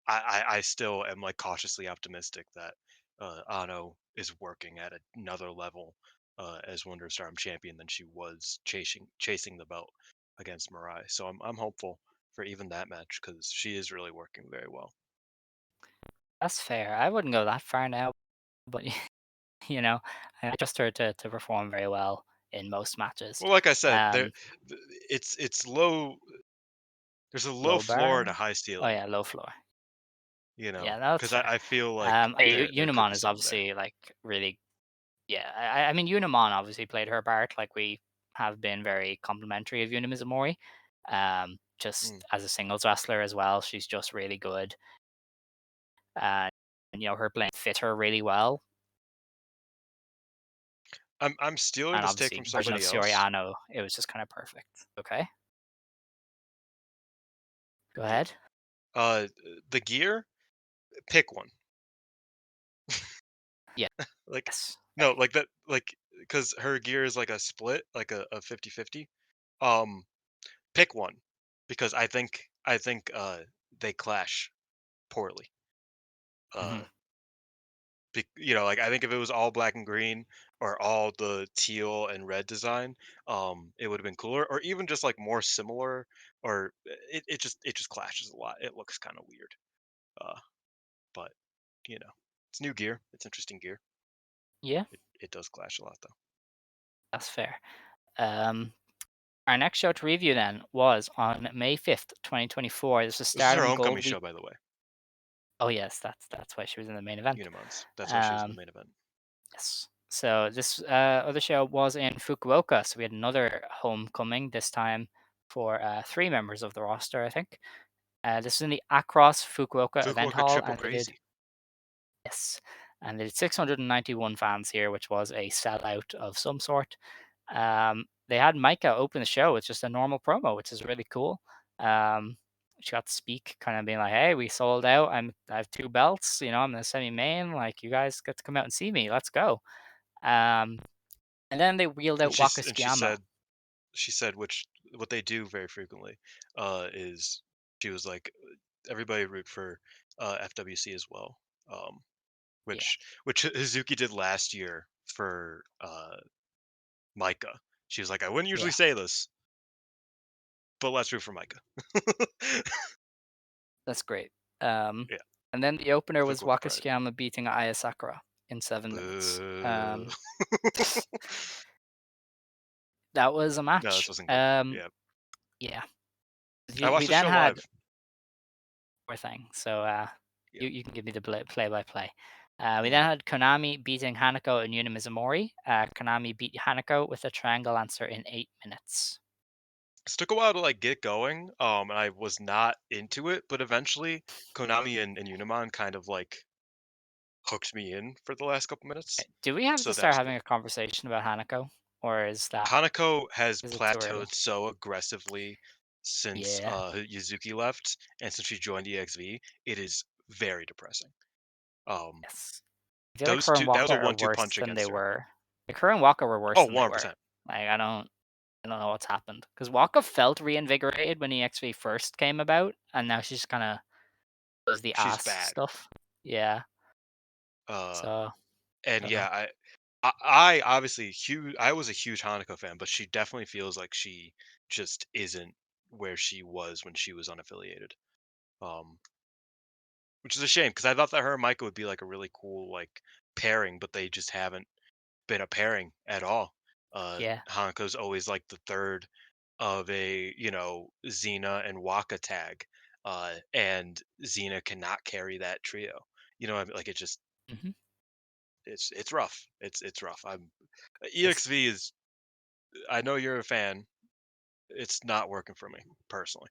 I still am like cautiously optimistic that Ano is working at another level as Wonder Stardom champion than she was chasing the belt against Mirai. So I'm hopeful for even that match because she is really working very well. That's fair. I wouldn't go that far now, but you know, I trust her to perform very well in most matches. Well, like I said, Um, it's low. There's a low Low floor and a bar. high Oh ceiling, yeah, low floor. Yeah, no, that's because fair. I feel like there could Unimon be is something there. obviously like really, yeah. I mean, Unimon obviously played her part. Like we have been very complimentary of Yuna Mizumori. Just Mm. as a singles wrestler as well, she's just really good. Uh, and her playing fit her really well. I'm stealing And this take obviously, from version of somebody else. Soriano, it was just kind of perfect. Okay, go Th- ahead. Uh, the gear, pick one. Like, Yes. no, like that, like because her gear is like a split, like a 50-50. Um, pick one because I think they clash poorly. Uh, Hmm. like I think if it was all black and green or all the teal and red design, it would have been cooler, or even just like more similar, or it just clashes a lot. It looks kind of weird. Uh, but it's new gear. It's interesting gear. Yeah, It does clash a lot though. that's fair. Um, our next show to review then was on May 5th, 2024. This was This is her Stardom homecoming Gold Week. show, by the way. Oh yes, that's why she was in the main event. Unimon's. That's why she was in the Um, main event. yes. So this other show was in Fukuoka. So we had another homecoming this time for three members of the roster, I think. This is in the Across Fukuoka event Fukuoka hall, Triple and they did Crazy. yes, and they did 691 fans here, which was a sellout of some sort. They had Micah open the show with just a normal promo, which is really cool. She got to speak, kind of being like, "Hey, we sold out. I have 2 belts. You know, I'm in the semi-main. Like, you guys get to come out and see me. Let's go." Um, and then they wheeled And out she Waka s- and Tsukiyama. she said which what they do very frequently is she was like everybody root for FWC as well. Um, Yeah, which Hazuki did last year for Micah. She was like, I wouldn't usually yeah, say this, but let's root for Micah. that's great. Um, Yeah, and then the opener was Fukuoka Waka Pride. Tsukiyama beating Aya Sakura in 7 minutes. Boo. That was a No, this match. wasn't good. Yeah, Yeah. I We watched the then show had live. poor thing. So Yeah. you can give me the play by play. We then Mhm. had Konami beating Hanako and Yuna Mizumori. Konami beat Hanako with a triangle answer in 8 minutes. This took a while to like get going, and I was not into it, but eventually Konami and Unimon kind of like hooked me in for the last couple minutes, Do we have so to that start was good. having a conversation about Hanako, or Hanako has is it too early? plateaued so aggressively since Yeah. Yuzuki left, and since she joined EXV, it is very depressing. Um, Yes. I feel like those her and two, that was Waka a are 1-2 worse punch than they against her. were. Like her and Waka were worse Oh, than they were. 100%. Like I don't know what's happened because Waka felt reinvigorated when EXV first came about, and now she's kind of does the She's ass bad. stuff. Yeah. Uh, So I and don't know. yeah, I obviously huge. I was a huge Hanako fan, but she definitely feels like she just isn't where she was when she was unaffiliated. Um, which is a shame because I thought that her and Micah would be like a really cool like pairing, but they just haven't been a pairing at all. Yeah. Hanako's always like the third of a Xena and Waka tag, and Xena cannot carry that trio. I mean? Like it just Hmm. it's rough. It's rough. I'm Yes. EXV is. I know you're a fan. It's not working for me personally.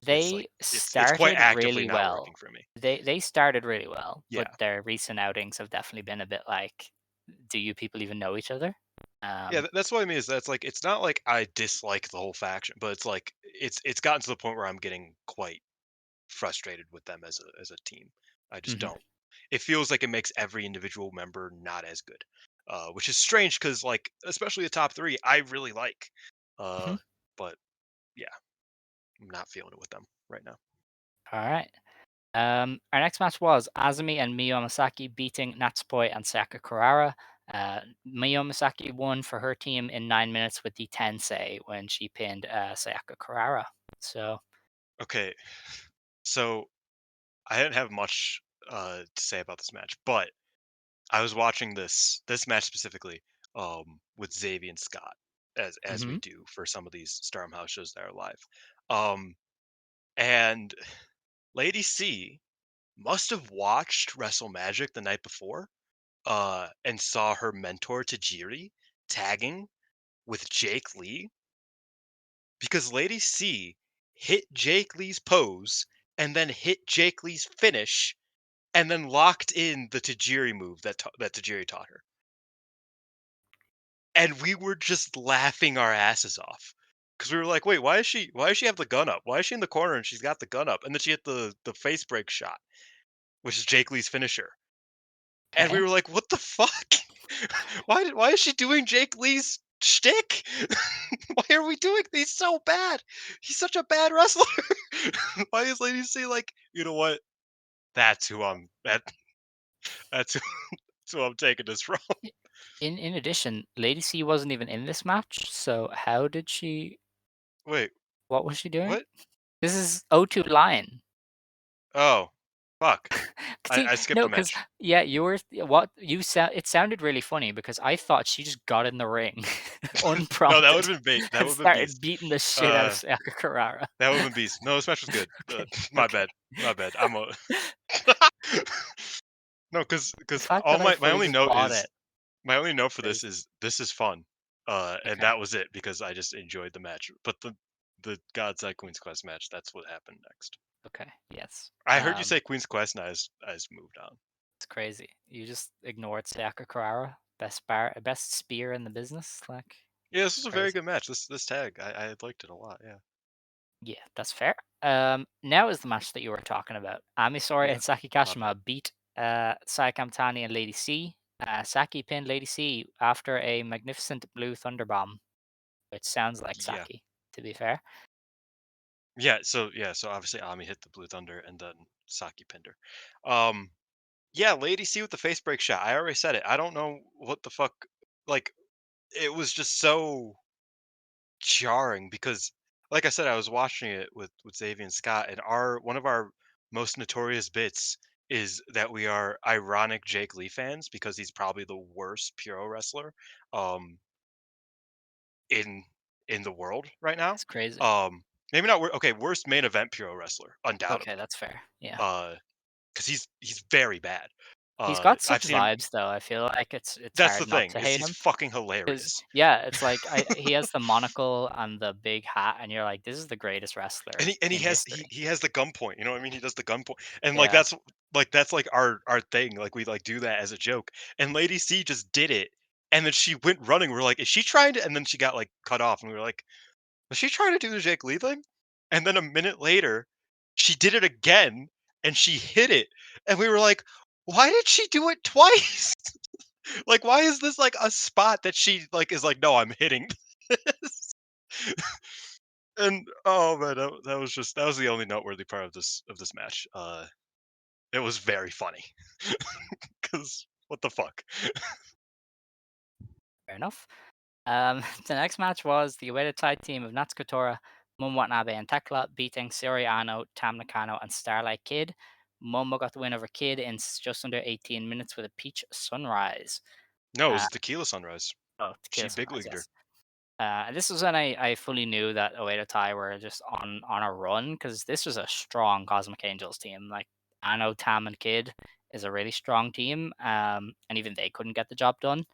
It's like They it's quite started actively really not well. working for me. They started really well, but Yeah. their recent outings have definitely been a bit like, do you people even know each other? Yeah, Um, that's what I mean is that's like it's not like I dislike the whole faction, but it's like it's gotten to the point where I'm getting quite frustrated with them as a team. I just mhm, don't. It feels like it makes every individual member not as good, which is strange because like especially the top three I really like, mhm. uh, but yeah, I'm not feeling it with them right now. All right. Our next match was Azumi and Miyo Masaki beating Natsupoi and Sayaka Kurara. Miyo Masaki won for her team in 9 minutes with the Tensei when she pinned Sayaka Kurara. So, Okay, so I didn't have much to say about this match, but I was watching this match specifically with Xavier and Scott as we mhm. do for some of these Stardom House shows that are live. Um, and Lady C must have watched Wrestle Magic the night before and saw her mentor Tajiri tagging with Jake Lee because Lady C hit Jake Lee's pose and then hit Jake Lee's finish and then locked in the Tajiri move that Tajiri taught her. And we were just laughing our asses off because we were like, "Wait, why does she have the gun up? Why is she in the corner and she's got the gun up?" And then she hit the face break shot, which is Jake Lee's finisher. And we Okay. were like, "What the fuck? Why is she doing Jake Lee's shtick? Why are we doing these so bad? He's such a bad wrestler. Why is Lady C like, you know what? That's who I'm that's who, that's who I'm taking this from." In addition, Lady C wasn't even in this match, so how did she Wait, what was she doing? what? This is O2 Lion. Oh, fuck. See, I skipped no, the because match. yeah, you were what you sound. It sounded really funny because I thought she just got in the ring No, that unprompted would have been that and would have been started beast. beating the shit out of Uh, Sayaka Kurara. that would have been beast. No, this match was good. Okay, My okay. bad. My bad. I'm a no, The because fact all that I my fully only just note bought is it, my only note for crazy. this is fun, and Okay, that was it because I just enjoyed the match. But the Gods Eye Queen's Quest match, that's what happened next. Okay. Yes. I heard you say Queen's Quest, and I just moved on. It's crazy. You just ignored Sayaka Kurara, best spear in the business. Like, Yeah, this was a very crazy. good match. This tag, I liked it a lot. Yeah. Yeah, that's fair. Now is the match that you were talking about. Amisori Yeah. and Saki My bad. Kashima beat Sai Kamtani and Lady C. Saki pinned Lady C after a magnificent blue thunder bomb, which sounds like Yeah. Saki, to be fair. So obviously Ami hit the Blue Thunder and then Saki pinned her. Yeah, Lady C with the face break shot. I already said it. I don't know what the fuck. Like, it was just so jarring because, like I said, I was watching it with Xavier and Scott, and our one of our most notorious bits is that we are ironic Jake Lee fans because he's probably the worst puro wrestler um in in the world right now. It's crazy. Um Maybe not okay, worst main event puro wrestler, Okay, undoubtedly. that's fair. Yeah. Uh because he's very bad. He's got I've such seen him. vibes though. I feel like it's That's the hard not thing, to is hate he's him. fucking 'Cause hilarious. yeah, it's like he has the monocle and the big hat, and you're like, this is the greatest And wrestler he in has he, history. he has the gun point, you know what I mean? He does the gun point. And like Yeah. that's like our thing. Like we like do that as a joke. And Lady C just did it. And then she went running. We're like, is she trying to, and then she got like cut off and we were like, was she trying to do the Jake Lee thing? And then a minute later, she did it again and she hit it. And we were like, why did she do it twice? Like, why is this like a spot that she like is like, no, I'm hitting this? And oh man, that was just that was the only noteworthy part of this match. It was very funny because what the fuck? Fair enough. The next match was the awaited tag team of Natsuko Tora, Momo Watanabe, and Tekla beating Sorei Ano, Tam Nakano, and Starlight Kid. Momo got the win over Kid in just under 18 minutes with a peach sunrise. No, it Uh, was Tequila Sunrise. She Tequila big sunrise, leagued her. yes. This was when I fully knew that Oedo Tai were just on a run because this was a strong Cosmic Angels team. Like Ano, Tam, and Kid is a really strong team, and even they couldn't get the job done.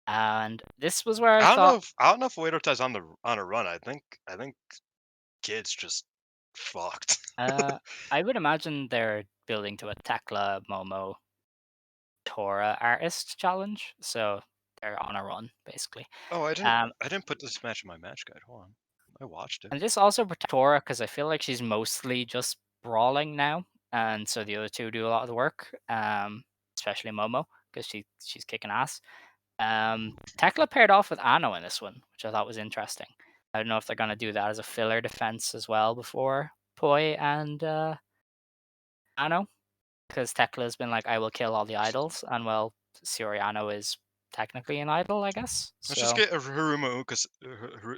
And this was where I thought, I don't know if Uedota's on a run. I think Kid's just fucked. uh, I would imagine they're building to a Tekla, Momo, Tora artist challenge, so they're on a run basically. Oh, Um, I didn't put this match in my match guide. Hold on, I watched it. And this also protects Tora because I feel like she's mostly just brawling now, and so the other two do a lot of the work, especially Momo because she's kicking ass. Tekla paired off with Ano in this one, which I thought was interesting. I don't know if they're gonna do that as a filler defense as well before Poi and Ano, because Tekla's been like, I will kill all the idols, and well, Soriano is technically an idol, I guess. Let's just So get a Haruma Ukas.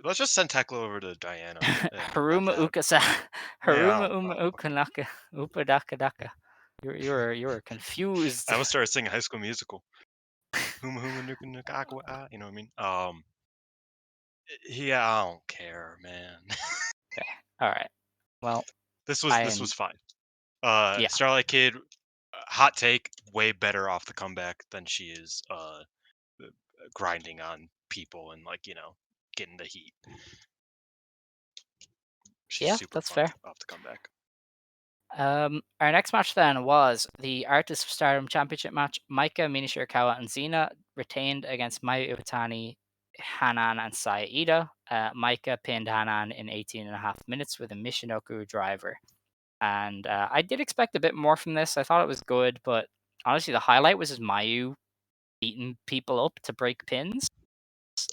Let's just send Tekla over to Diana and have Haruma that. Ukasa, Yeah, Haruma I Uma don't fucking know. Ukanaka, Upadaka Daka. You were confused. I almost started singing High School Musical. Huma huma nuka nuka aqua. You know what I mean? Yeah, I don't care, man. Okay, all right. Well, This I'm was fine. yeah, Starlight Kid, hot take, way better off the comeback than she is grinding on people and like getting the heat. She's yeah, super that's fun fair. off the comeback. Our next match then was the Artist of Stardom Championship match. Maika, Mina Shirakawa, and Xena retained against Mayu Iwatani, Hanan, and Saya Ida. Maika pinned Hanan in 18 and a half minutes with a Michinoku driver. And I did expect a bit more from this. I thought it was good, but honestly, the highlight was just Mayu beating people up to break pins.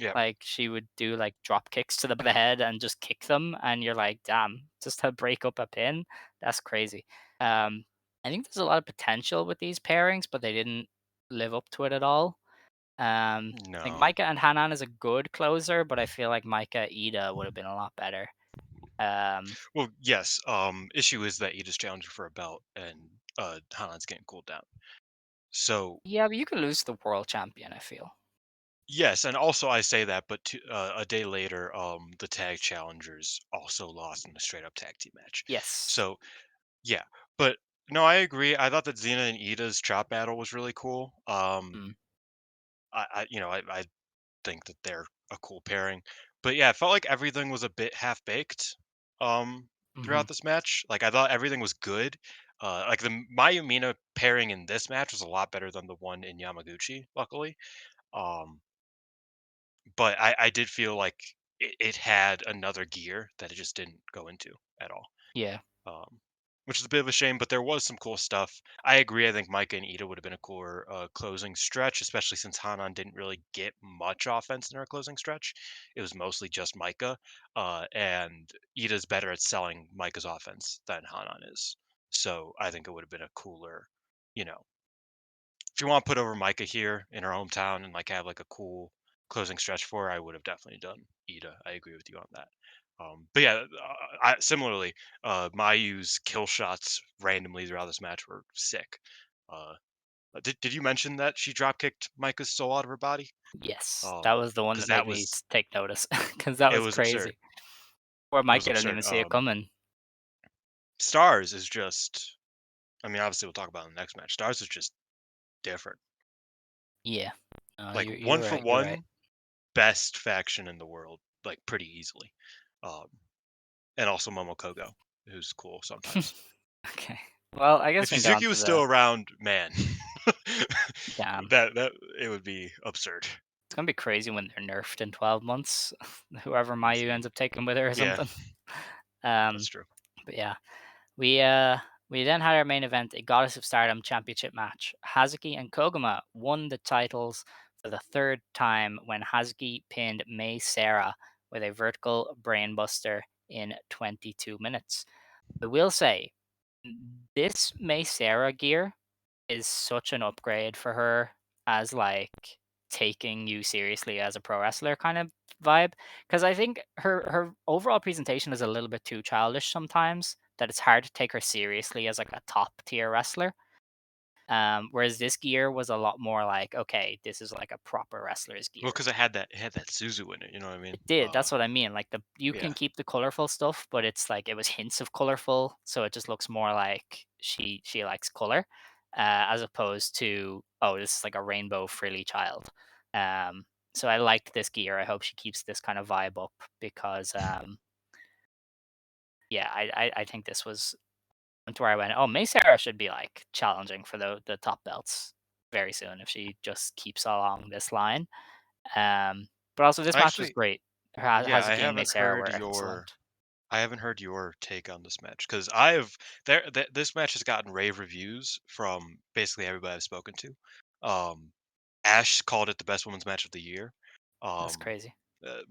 Yeah, Like she would do like drop kicks to the back of the head and just kick them, and you're like, damn, just to break up a pin, that's crazy. Um, I think there's a lot of potential with these pairings, but they didn't live up to it at all. I think no. Micah and Hanan is a good closer, but I feel like Micah Ida would have been a lot better. Um, Well, yes. Issue is that Ida's challenging for a belt and Hanan's getting cooled down. So yeah, but you could lose to the world champion, I feel. yes, and also I say that, but a day later, the tag challengers also lost in a straight up tag team match. Yes. So yeah, but no, I agree. I thought that Xena and Ida's chop battle was really cool. Mm. I think that they're a cool pairing. But yeah, I felt like everything was a bit half baked. Um, Hmm. throughout this match. Like I thought everything was good. Like the Mayu Mina pairing in this match was a lot better than the one in Yamaguchi, luckily. Um, but I did feel like it had another gear that it just didn't go into at all. Yeah. um, which is a bit of a shame. But there was some cool stuff. I agree. I think Micah and Ida would have been a cooler closing stretch, especially since Hanan didn't really get much offense in her closing stretch. It was mostly just Micah, and Ida's better at selling Micah's offense than Hanan is. So I think it would have been a cooler, you know, if you want to put over Micah here in her hometown and like have like a cool closing stretch for her, I would have definitely done Ida. I agree with you on that. But yeah, similarly, Mayu's kill shots randomly throughout this match were sick. Uh, did you mention that she drop kicked Micah's soul out of her body? Yes, that was the one Because that made that me was take notice because that it was was absurd. crazy. Or It Mike was didn't absurd. even see it coming. Stars is just. I mean, obviously we'll talk about it in the next match. Stars is just different. Yeah. Like You're one for right. You're right. one, best faction in the world, like pretty easily. Um, and also Momokogo, who's cool sometimes. Okay. Well, I guess If we can get on Yuzuki to was still the around, man, damn. that it would be absurd. It's gonna be crazy when they're nerfed in 12 months. Whoever Mayu Easy. ends up taking with her or Yeah, something. that's Um, true. but yeah, we then had our main event, a Goddess of Stardom Championship match. Hazuki and Koguma won the titles for the third time when Hazuki pinned Mei Sarah with a vertical brainbuster in 22 minutes. I will say, this Mei Sarah gear is such an upgrade for her as like taking you seriously as a pro wrestler kind of vibe, because I think her overall presentation is a little bit too childish sometimes, that it's hard to take her seriously as like a top tier wrestler. Whereas this gear was a lot more like, okay, this is like a proper wrestler's Well, gear. because it had that Suzu in it. You know what I mean? It did. That's what I mean. Like you Yeah. can keep the colorful stuff, but it's like it was hints of colorful, so it just looks more like she likes color, as opposed to, oh, this is like a rainbow frilly child. Um, so I liked this gear. I hope she keeps this kind of vibe up because yeah, I think this was to where I went, oh, May Sarah should be like challenging for the top belts very soon if she just keeps along this line. But also this I match was actually, great. yeah, I Hazuki and haven't Sarah heard were your excellent. I haven't heard your take on this match because I've this match has gotten rave reviews from basically everybody I've spoken to. Um, Ash called it the best women's match of the year. That's Um, crazy.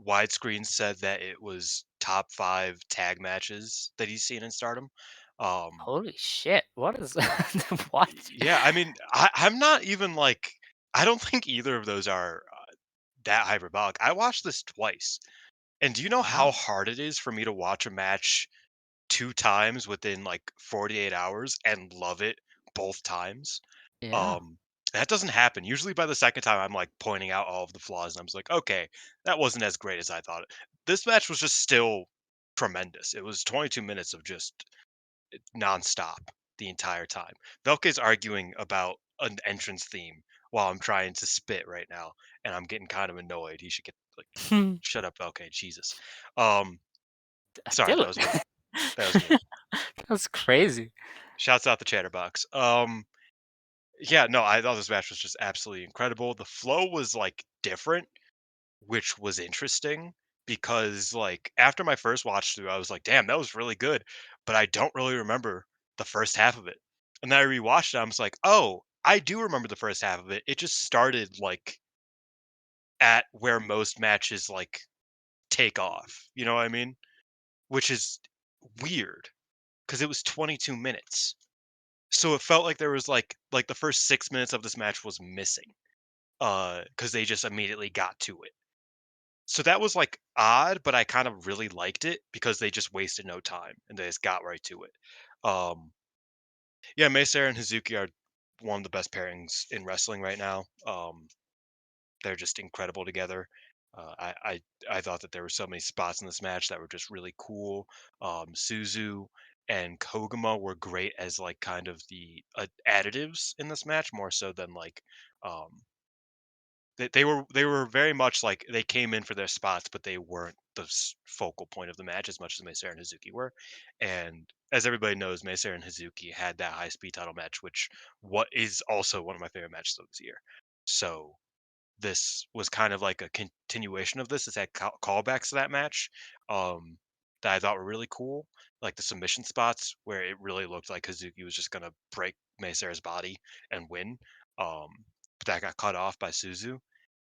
Widescreen said that it was top 5 tag matches that he's seen in Stardom. Um, Holy shit! What is what? yeah, I mean, I'm not even like I don't think either of those are that hyperbolic. I watched this twice, and do you know how Wow. hard it is for me to watch a match 2 times within, like, 48 hours and love it both times? Yeah. Um, that doesn't happen. Usually by the second time, I'm, like, pointing out all of the flaws, and I'm just like, "Okay, that wasn't as great as I thought." This match was just still tremendous. It was 22 minutes of just nonstop the entire time. Velke's arguing about an entrance theme while I'm trying to spit right now, and I'm getting kind of annoyed. He should get, like, shut up, Velke, Jesus. Um, sorry, that Dylan. was mean. That was mean. That's crazy. Shouts out the Chatterbox. Yeah, no, I thought this match was just absolutely incredible. The flow was like different, which was interesting because like after my first watch through, I was like, damn, that was really good. But I don't really remember the first half of it. And then I rewatched it, I was like, oh, I do remember the first half of it. It just started like at where most matches like take off. You know what I mean? Which is weird because it was 22 minutes. So it felt like there was like the first 6 minutes of this match was missing, because they just immediately got to it. So that was like odd, but I kind of really liked it because they just wasted no time and they just got right to it. Um, yeah, Mace and Hazuki are one of the best pairings in wrestling right now. They're just incredible together. I thought that there were so many spots in this match that were just really cool. Suzu and Koguma were great as like kind of the additives in this match, more so than like um, they were very much like they came in for their spots, but they weren't the focal point of the match as much as Maesara and Hazuki were. And as everybody knows, Maesara and Hazuki had that high speed title match, which what is also one of my favorite matches of this year. So this was kind of like a continuation of this. It's had callbacks to that match that I thought were really cool, like the submission spots where it really looked like Hazuki was just gonna break Maesara's body and win. Um, but that got cut off by Suzu.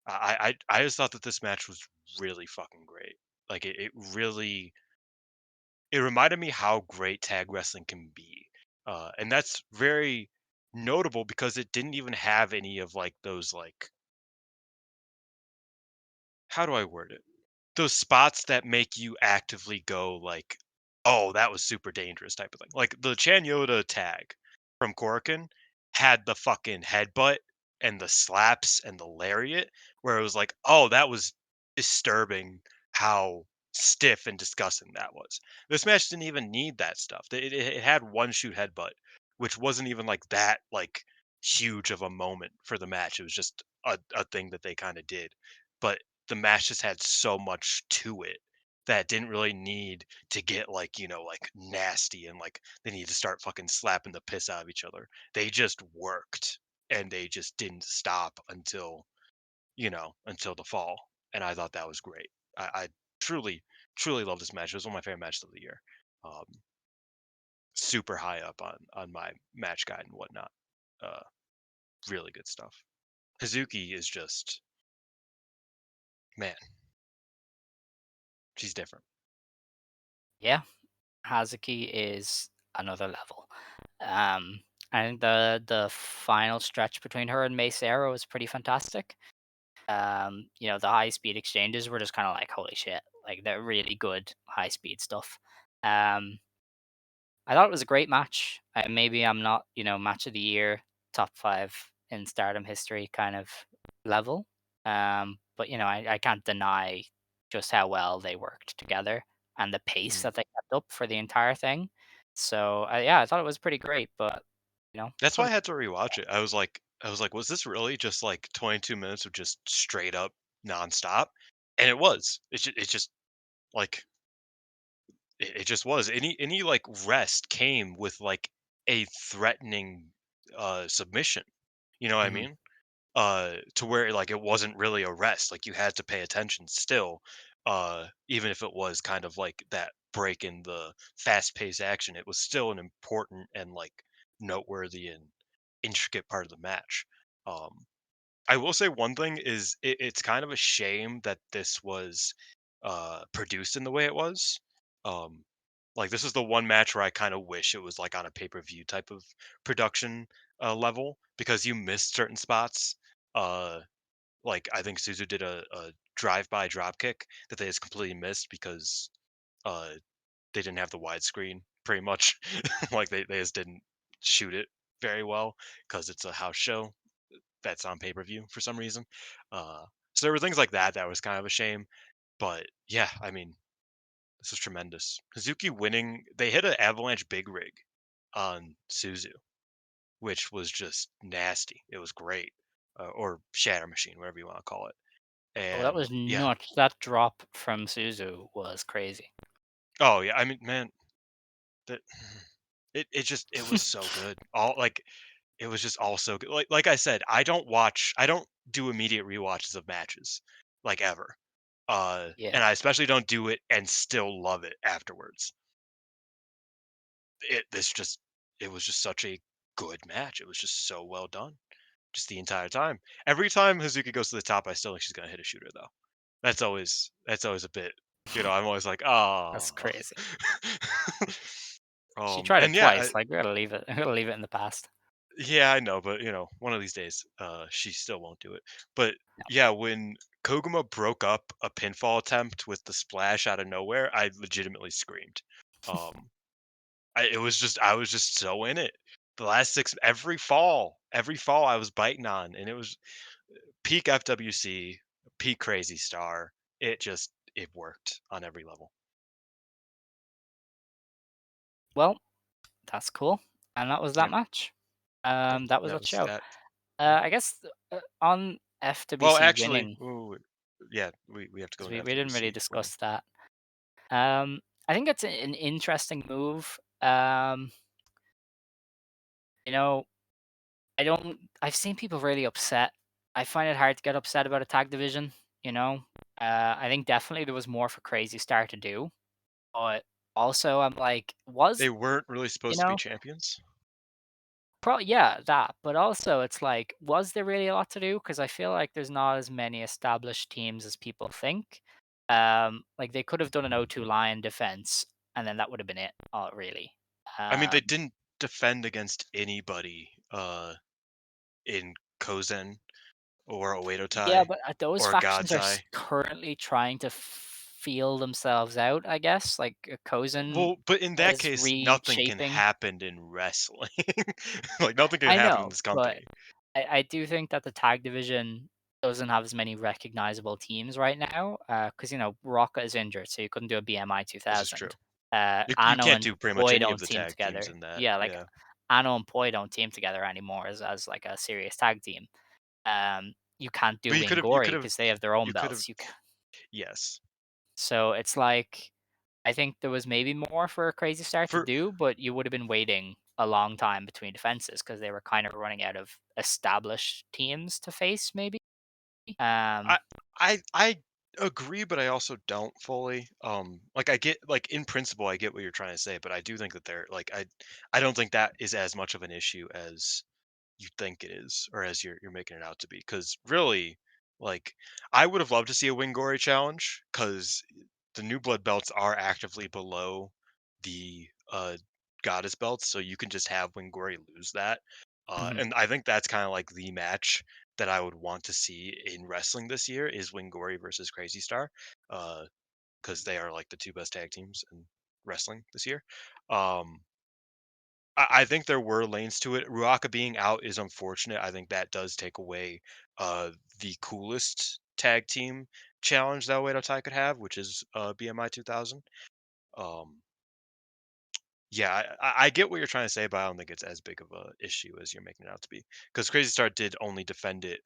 I just thought that this match was really fucking great. Like it really it reminded me how great tag wrestling can be, and that's very notable because it didn't even have any of like those like how do I word it? Those spots that make you actively go like, "Oh, that was super dangerous," type of thing. Like the Chan Yoda tag from Korakuen had the fucking headbutt and the slaps and the lariat, where it was like, "Oh, that was disturbing how stiff and disgusting that was." This match didn't even need that stuff. It had one shoot headbutt, which wasn't even like that like huge of a moment for the match. It was just a thing that they kind of did. But the match just had so much to it that didn't really need to get like, like nasty and like they need to start fucking slapping the piss out of each other. They just worked and they just didn't stop until the fall. And I thought that was great. I truly, truly love this match. It was one of my favorite matches of the year. Um, super high up on my match guide and whatnot. Uh, really good stuff. Hazuki is just man, she's different. Yeah, Hazuki is another level. Um, I think the final stretch between her and Mace Arrow was pretty fantastic. The high speed exchanges were just kind of like holy shit, like they're really good high speed stuff. Um, I thought it was a great match. Maybe I'm not, match of the year, top five in Stardom history kind of level. But I can't deny just how well they worked together and the pace Mm. that they kept up for the entire thing. So yeah, I thought it was pretty great. But That's why I what? had to rewatch it. I was like, was this really just like 22 minutes of just straight up nonstop? And it was. It just like it just was. Any like rest came with like a threatening submission. You know what I Mhm. mean? To where like it wasn't really a rest. Like you had to pay attention still, even if it was kind of like that break in the fast paced action. It was still an important and like noteworthy and intricate part of the match. Um, I will say one thing is it's kind of a shame that this was produced in the way it was. Um, like this is the one match where I kind of wish it was like on a pay per view type of production level because you missed certain spots. Uh, like I think Suzu did a drive by drop kick that they just completely missed because uh, they didn't have the widescreen pretty much. Like they just didn't shoot it very well because it's a house show that's on pay per view for some reason. Uh, so there were things like that that was kind of a shame. But yeah, I mean, this was tremendous. Hazuki winning, they hit an avalanche big rig on Suzu, which was just nasty. It was great, or shatter machine, whatever you want to call it. Oh, that And was yeah, nuts. That drop from Suzu was crazy. oh yeah, I mean, man, that it was so good. All like it was just all so good. Like I said, I don't do immediate rewatches of matches like ever. Yeah. And I especially don't do it and still love it afterwards. It this just it was just such a good match. It was just so well done. Just the entire time. Every time Hazuki goes to the top, I still think she's gonna hit a shooter though. That's always a bit. I'm always like, That's oh. crazy. She tried it And yeah, twice. Like we gotta leave it. We gotta leave it in the past. yeah, I know, but one of these days, she still won't do it. But yeah, when Koguma broke up a pinfall attempt with the splash out of nowhere, I legitimately screamed. Um, I was just so in it. The last six, every fall I was biting on, and it was peak FWC, peak Crazy Star. It worked on every level. Well, that's cool. And that was that Yep, match. yep, That was that that was show. that. Yep. I guess on Well, FWC actually, winning, ooh, yeah, we have to go because into we didn't really FWC winning. discuss that. I think it's an interesting move. You know, I don't. I've seen people really upset. I find it hard to get upset about a tag division. You know, I think definitely there was more for Crazy Star to do, but also I'm like, They weren't really you supposed to be know, champions. yeah, that. But also, it's like, was there really a lot to do? Because I feel like there's not as many established teams as people think. Like they could have done an O2 Lion defense, and then that would have been it. Really. I mean, they Um, didn't defend against anybody in Kozen or Oedo Yeah, Tai but those or factions are God's. currently trying to feel themselves out, I guess. Like Kozen Well, but in that is case, nothing can reshaping. happen in wrestling. Like nothing can I happen in know, this but company. I do think that the tag division doesn't have as many recognizable teams right now. Because Rocca is injured, so you couldn't do a BMI This is true. 2000. You Anno can't and do pretty much Poi any of don't the team tag teams together. in that. Yeah, like Yeah, Anno and Poi don't team together anymore as like a serious tag team. You can't do but you could Wingori have, because they have their own you could have. belts. Yes, So it's like I think there was maybe more for a Crazy Start to for do, but you would have been waiting a long time between defenses because they were kind of running out of established teams to face, maybe. I Um, I agree, but I also don't fully. Like I get like in principle, I get what you're trying to say, but I do think that they're like I don't think that is as much of an issue as you think it is, or as you're making it out to be. Because really, like I would have loved to see a Wingori challenge, because the new blood belts are actively below the goddess belts, so you can just have Wingori lose that. mhm. And I think that's kind of like the match that I would want to see in wrestling this year is Wingori versus Crazy Star, because they are like the two best tag teams in wrestling this year. Um, I think there were lanes to it. Ruaka being out is unfortunate. I think that does take away the coolest tag team challenge that Oedo Tai could have, which is BMI 2000. Um, yeah, I get what you're trying to say, but I don't think it's as big of a issue as you're making it out to be. Because Crazy Star did only defend it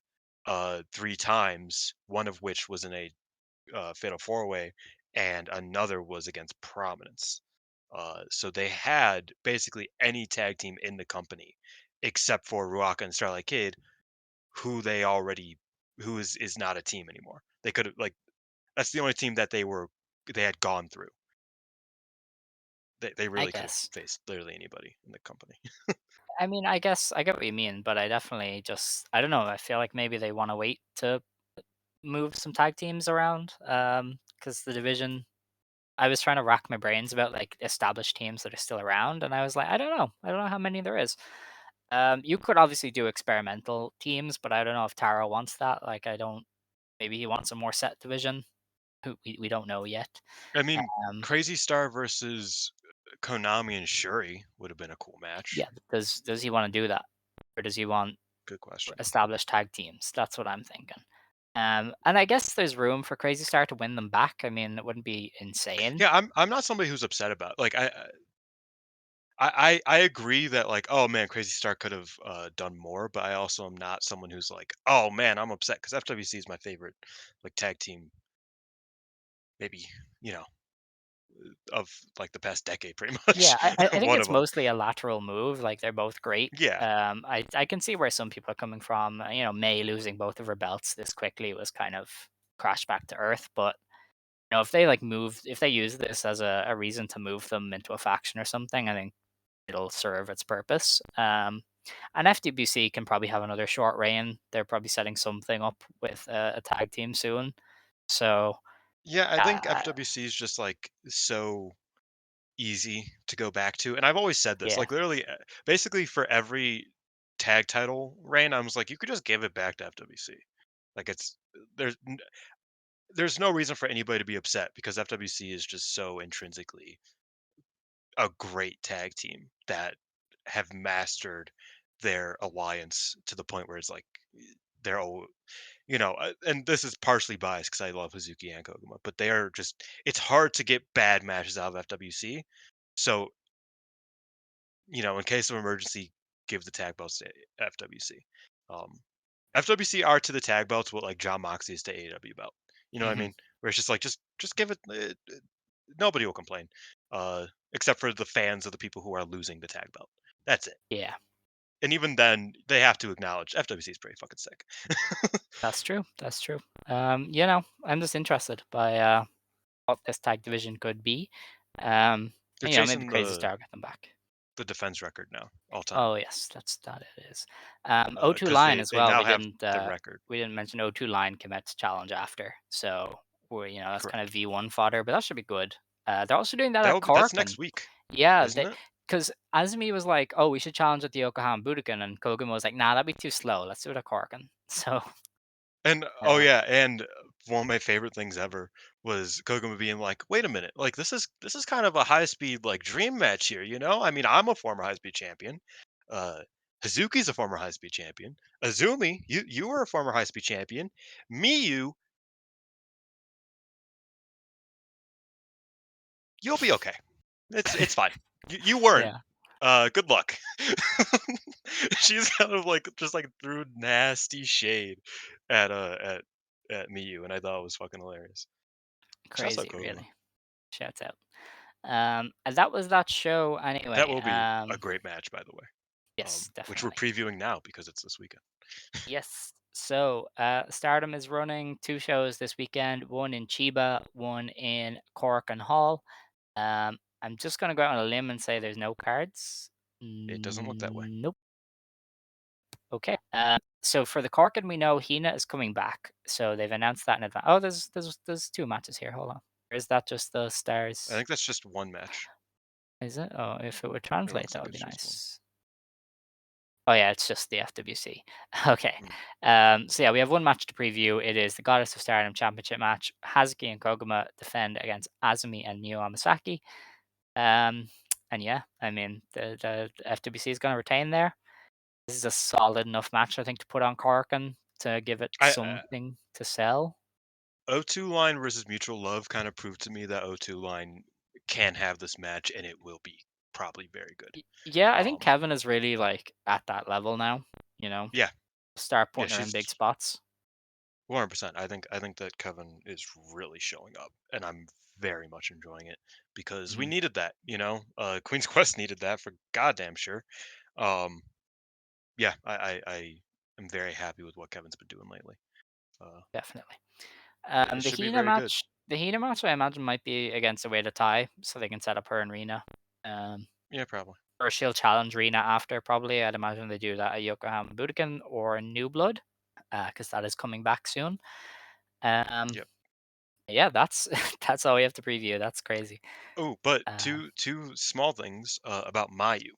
3 times, one of which was in a fatal four way, and another was against Prominence. So they had basically any tag team in the company except for Ruaka and Starlight Kid, who they already who is not a team anymore. They could have like that's the only team that they had gone through. They I really could have guess. faced literally anybody in the company. I mean, I guess I get what you mean, but I definitely just I don't know. I feel like maybe they want to wait to move some tag teams around. Because the division. I was trying to rack my brains about like established teams that are still around, and I was like, I don't know. I don't know how many there is. You could obviously do experimental teams, but I don't know if Taro wants that. Like, I don't. Maybe he wants a more set division. Who we don't know yet. I mean, Um, Crazy Star versus Konami and Shuri would have been a cool match. yeah. Does he want to do that, or does he want Good question. established tag teams? That's what I'm thinking. And I guess there's room for Crazy Star to win them back. I mean, it wouldn't be insane. Yeah, I'm not somebody who's upset about like I agree that like, oh man, Crazy Star could have done more, but I also am not someone who's like, oh man, I'm upset because FWC is my favorite like tag team, maybe you know of like the past decade, pretty Yeah, much. I think One it's of them. mostly a lateral move. Like they're both great. Yeah, I can see where some people are coming from. May losing both of her belts this quickly was kind of crashed back to earth. But if they if they use this as a reason to move them into a faction or something, I think it'll serve its purpose. And FWC can probably have another short reign. They're probably setting something up with a tag team soon. So yeah. I yeah, think FWC is just like so easy to go back to, and I've always said this, yeah. like literally, basically for every tag title reign, I was like, you could just give it back to FWC. Like there's there's no reason for anybody to be upset because FWC is just so intrinsically a great tag team that have mastered their alliance to the point where it's like they're all and this is partially biased because I love Hazuki and Koguma, but they are just it's hard to get bad matches out of FWC. So in case of emergency, give the tag belts to FWC. um FWC are to the tag belts what like John Moxley is to AEW belt. You know what I Hmm. mean? Where it's just like just give it. Nobody will complain, except for the fans of the people who are losing the tag belt. That's it. Yeah, And even then, they have to acknowledge FWC is pretty fucking sick. that's true. That's true. I'm just interested by what this tag division could be. They're Maybe chasing Crazy Star get them back. the defense record now, all time, Oh yes, that it is. O2 because line they as they well. now have the record. We didn't mention O2 line came out to challenge after, so that's kind of Correct. V1 fodder, but that should be good. They're also doing that That at will be that's next Korakuen. week, Yeah, isn't they it? because Azumi was like, "Oh, we should challenge at the Yokohama Budokan," and Koguma was like, "Nah, that'd be too slow. Let's do it at Korakuen." So, And oh uh, yeah, and one of my favorite things ever was Koguma being like, "Wait a minute, like this is kind of a high speed like dream match here, you know? I mean, I'm a former high speed champion. Uh, Hazuki's a former high speed champion. Azumi, you were a former high speed champion. Miyu, you'll be okay. It's fine. You weren't. yeah, Good luck." She's kind of like just like threw nasty shade at at Miyu, and I thought it was fucking hilarious. Shouts out crazy, Koguma. really. Shouts out. And that was that show That anyway. will be a great match, by the way, Yes, which we're definitely. previewing now because it's this weekend. Yes. So, Stardom is running two shows this weekend, one in Chiba, one in Cork and Hall. I'm just going to go out on a limb and say there's no cards. It doesn't look that way. Nope. Okay. So for the Corkin, we know Hina is coming back. So they've announced that in advance. Oh, there's two matches here. Hold on. Or is that just the I stars? think that's just one match. Is it? Oh, if it would It translate, looks that like would be it's just one. nice. Oh yeah, it's just the FWC. Okay. Mm. So yeah, we have one match to preview. It is the Goddess of Stardom Championship match. Hazuki and Koguma defend against Azumi and Miyu Amasaki. Um, and yeah, I mean the FWC is going to retain there. This is a solid enough match, I think, to put on Corkin to give it I something to sell. O2 line versus Mutual Love kind of proved to me that O2 line can have this match and it will be probably very good. Yeah, I think Um, Kevin is really like at that level now. You know, yeah, start yeah, putting her in she's big spots. 100%. I think that Kevin is really showing up, and I'm very much enjoying it because we Mhm. needed that. Queen's Quest needed that for goddamn sure. Um, yeah, I am very happy with what Kevin's been doing lately. Uh, Definitely. it should be very good. The Hina match, I imagine, might be against a way to tie, so they can set up her and Rena. Um, Yeah, probably. or she'll challenge Rena after, probably. I'd imagine they do that at Yokohama Budokan or New Blood, because that is coming back soon. Um, Yep. yeah, that's that's all we have to preview. That's crazy. Oh, but Um, two small things about Mayu.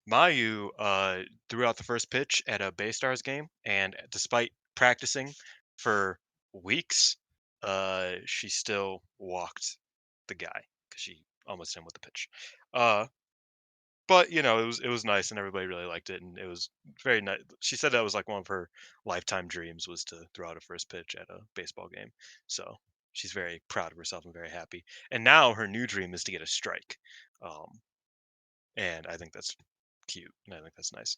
Mayu threw out the first pitch at a Baystars game, and despite practicing for weeks, she still walked the guy because she almost hit him with the pitch. Uh, but it was nice, and everybody really liked it, and it was very nice. She said that was like one of her lifetime dreams was to throw out a first pitch at a baseball game. So she's very proud of herself and very happy. And now her new dream is to get a strike. Um, and I think that's cute, and I think that's nice.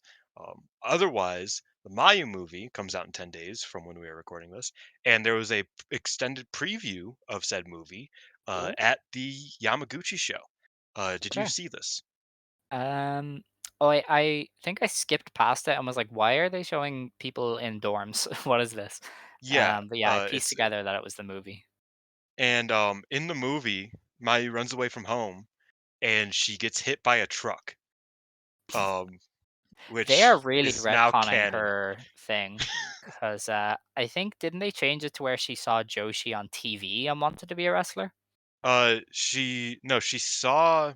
Otherwise, the Mayu movie comes out in 10 days from when we are recording this, and there was a extended preview of said movie cool. at the Yamaguchi show. Did you Okay. see this? Um, I think I skipped past it and was like, why are they showing people in dorms? What is this? Yeah, But yeah, I pieced it's together that it was the movie. and in the movie, Mayu runs away from home, and she gets hit by a truck, um, They are which really is now retconning canon. her thing because I think didn't they change it to where she saw Joshi on TV and wanted to be a wrestler? She saw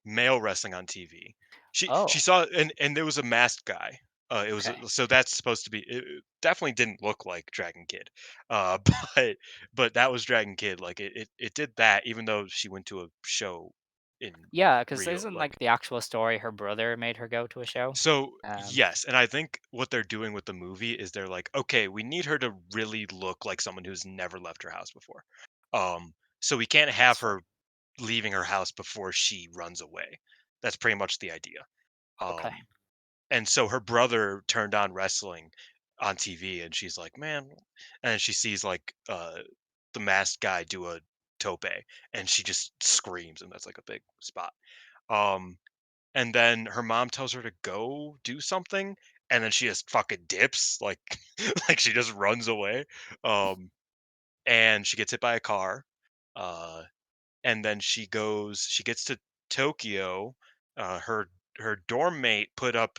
male wrestling on TV. She Oh, saw and there was a masked guy. It was okay. so that's supposed to be. It definitely didn't look like Dragon Kid, uh, but but that was Dragon Kid. Like it did that even though she went to a show in Yeah, because Rio. isn't Like like the actual story her brother made her go to a show? so, Um, yes, and I think what they're doing with the movie is they're like, okay, we need her to really look like someone who's never left her house before. So we can't have that's fair. her leaving her house before she runs away. That's pretty much the idea. Okay. Um, and so her brother turned on wrestling on TV, and she's like, "Man," and she sees like the masked guy do a tope, and she just screams, and that's like a big spot. Um, and then her mom tells her to go do something, and then she just fucking dips, like like she just runs away. Um, and she gets hit by a car. Uh, and then she gets to Tokyo. Her dorm mate put up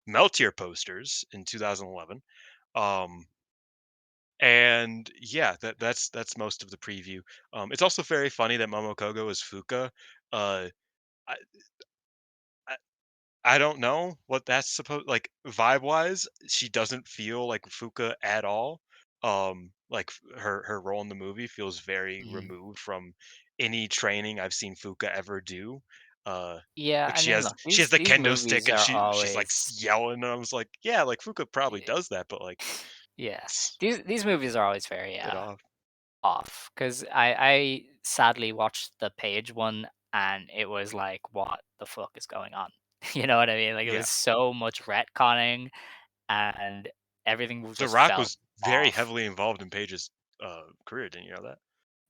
Meltier posters in 2011. Um, and yeah, that's most of the preview. It's also very funny that Momokogo is Fuka. Uh, I, I I don't know what that's supposed like vibe wise. She doesn't feel like Fuka at all. Like her role in the movie feels very Mhm. removed from any training I've seen Fuka ever do. Uh, Yeah, like I mean, look, she has the these kendo stick movies and are she's like always yelling, and I was like, yeah, like Fuka probably yeah, does that, but like yeah. it's These movies are always very a bit off. off because I sadly watched the Page one and it was like, what the fuck is going on? You know what I mean? Like it Yeah, was so much retconning and everything The just Rock felt was very off. heavily involved in Paige's career. Didn't you know that?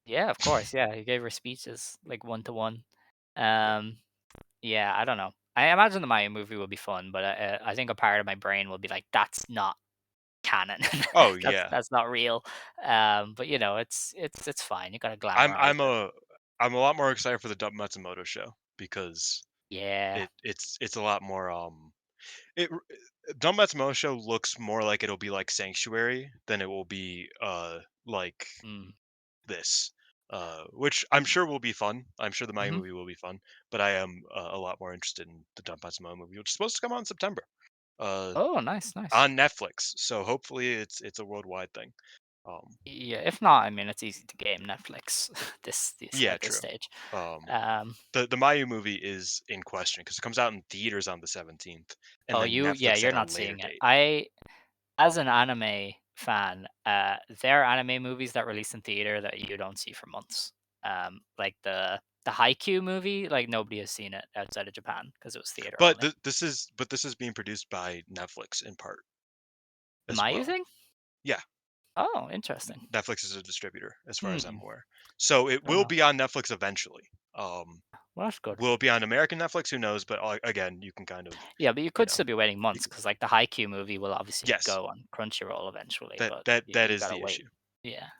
Yeah, of course. Yeah, he gave her speeches like one to one. Yeah. Um, yeah, I don't know. I imagine the Mayu movie will be fun, but I think a part of my brain will be like, that's not canon. Oh that's yeah. that's not real. But you know, it's fine. You gotta I'm glamorize I'm it. a I'm a lot more excited for the Dump Matsumoto show because Yeah. it's a lot more it r- Dump Matsumoto show looks more like it'll be like Sanctuary than it will be like Mm. this. Which I'm sure will be fun. I'm sure the Mayu Hmm. movie will be fun, but I am a lot more interested in the Dump Matsumoto movie, which is supposed to come out in September. Uh Oh, nice, nice. on Netflix. So hopefully it's a worldwide thing. Um Yeah, if not, I mean, it's easy to game Netflix this yeah, at this true. stage. Um Um, the Mayu movie is in question because it comes out in theaters on the 17th and oh, then yeah, Netflix you're at a not later seeing it. date. As an anime fan, there are anime movies that release in theater that you don't see for months. Like the Haikyuu movie, like nobody has seen it outside of Japan because it was theater But only. this is being produced by Netflix in part The as Mayu well. thing? Yeah, Oh, interesting. Netflix is a distributor as far as I'm Hmm. aware. So it I don't will know. be on Netflix eventually. Well, that's good. Will it be on American Netflix? Who knows? But again, you can kind of, Yeah, but you you could know, still be waiting you months c- because, like, the Haikyuu movie will obviously yes, go on Crunchyroll eventually, that but that you is gotta the wait. issue. Yeah.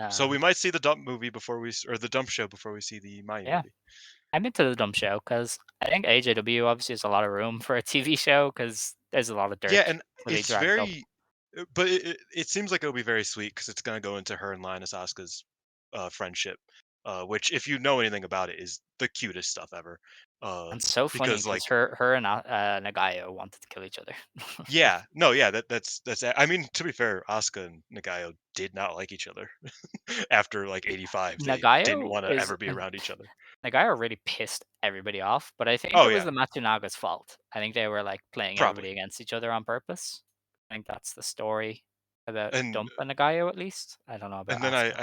So we Um, might see the Dump movie or the Dump show before we see the Mayu yeah. movie. I'm into the dumb show because I think AJW obviously has a lot of room for a TV show because there's a lot of Yeah, dirt and to be it's dragged up. very, but it seems like it'll be very sweet because it's gonna go into her and Linus Asuka's friendship, which, if you know anything about it, is the cutest stuff ever. Uh, And so funny because because like, her and Nagayo wanted to kill each other. yeah, no, yeah, I mean, to be fair, Asuka and Nagayo did not like each other after like '85. They didn't Nagayo want to is ever be around each other. Nagayo really pissed everybody off, but I think Oh it was yeah, the Matsunaga's fault. I think they were like playing probably. everybody against each other on purpose. I think that's the story about And Dump and Nagayo, at least. I don't know about And then Asuka.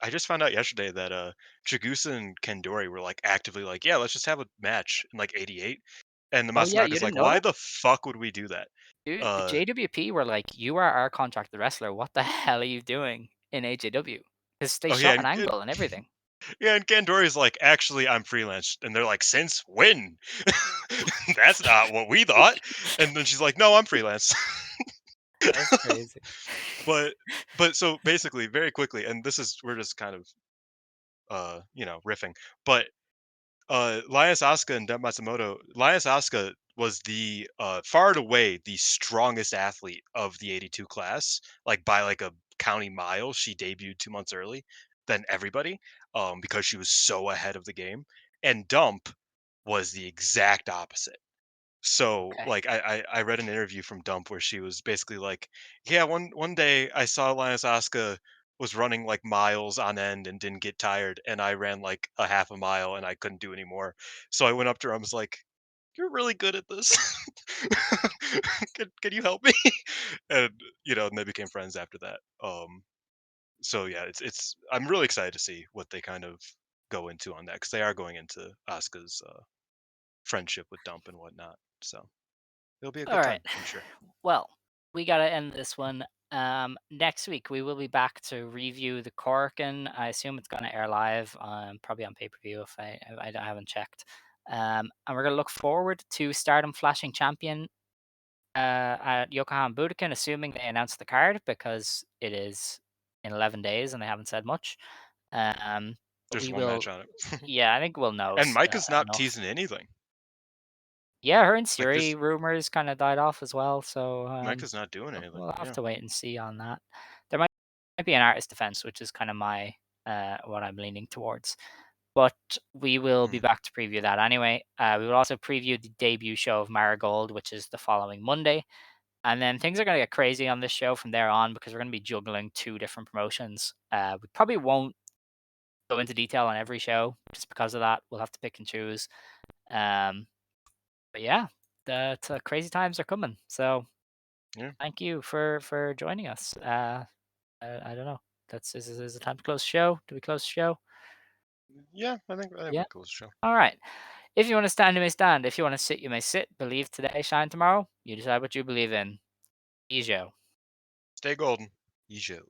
I just found out yesterday that Chigusa and Kandori were like actively like, yeah, let's just have a match in like '88, and the Oh yeah, you Matsunaga's didn't like, know why that? the fuck would we do that? Dude, Uh, JWP were like, "You are our contracted wrestler. What the hell are you doing in AJW?" Because they oh yeah, shot an angle and everything. yeah, and Kandori's like, actually, I'm freelance, and they're like, since when? That's not what we thought. And then she's like, no, I'm freelance. That's crazy. but so basically, very quickly, and this is we're just kind of riffing, but Linus Asuka and Deb Matsumoto, Linus Asuka was the far and away the strongest athlete of the '82 class, like by like a county mile. She debuted 2 months early than everybody, because she was so ahead of the game. And Dump was the exact opposite. So Okay. like I read an interview from Dump where she was basically like, yeah, one day I saw Linus Asuka was running like miles on end and didn't get tired, and I ran like a half a mile and I couldn't do anymore. So I went up to her, I was like, you're really good at this. Can you help me? And and they became friends after that. So yeah, it's I'm really excited to see what they kind of go into on that, because they are going into Asuka's friendship with Dump and whatnot. So it'll be a All good right. time, I'm sure. Well, we gotta end this one. Next week we will be back to review the Korakuen. I assume it's gonna air live, probably on pay per view if I haven't checked. And we're gonna look forward to Stardom Flashing Champion at Yokohama Budokan, assuming they announce the card because it is in 11 days and they haven't said much. But There's we one match will, on it. yeah, I think we'll know And Micah's not enough. teasing anything. Yeah, her and Like Siri this, rumors kind of died off as well, so Micah's not doing anything. we'll have Yeah. to wait and see on that. There might be an artist defense, which is kind of my what I'm leaning towards. But we will be Hmm. back to preview that anyway. We will also preview the debut show of Marigold, which is the following Monday. And then things are going to get crazy on this show from there on because we're going to be juggling 2 different promotions. We probably won't go into detail on every show just because of that. We'll have to pick and choose. But yeah, the crazy times are coming. So Yeah. thank you for joining us. I don't know. Is it time to close the show? Do we close the show? Yeah, I think Yeah. we close the show. All right. If you want to stand, you may stand. If you want to sit, you may sit. Believe today, shine tomorrow. You decide what you believe in. Ijo. Stay golden. Ijo.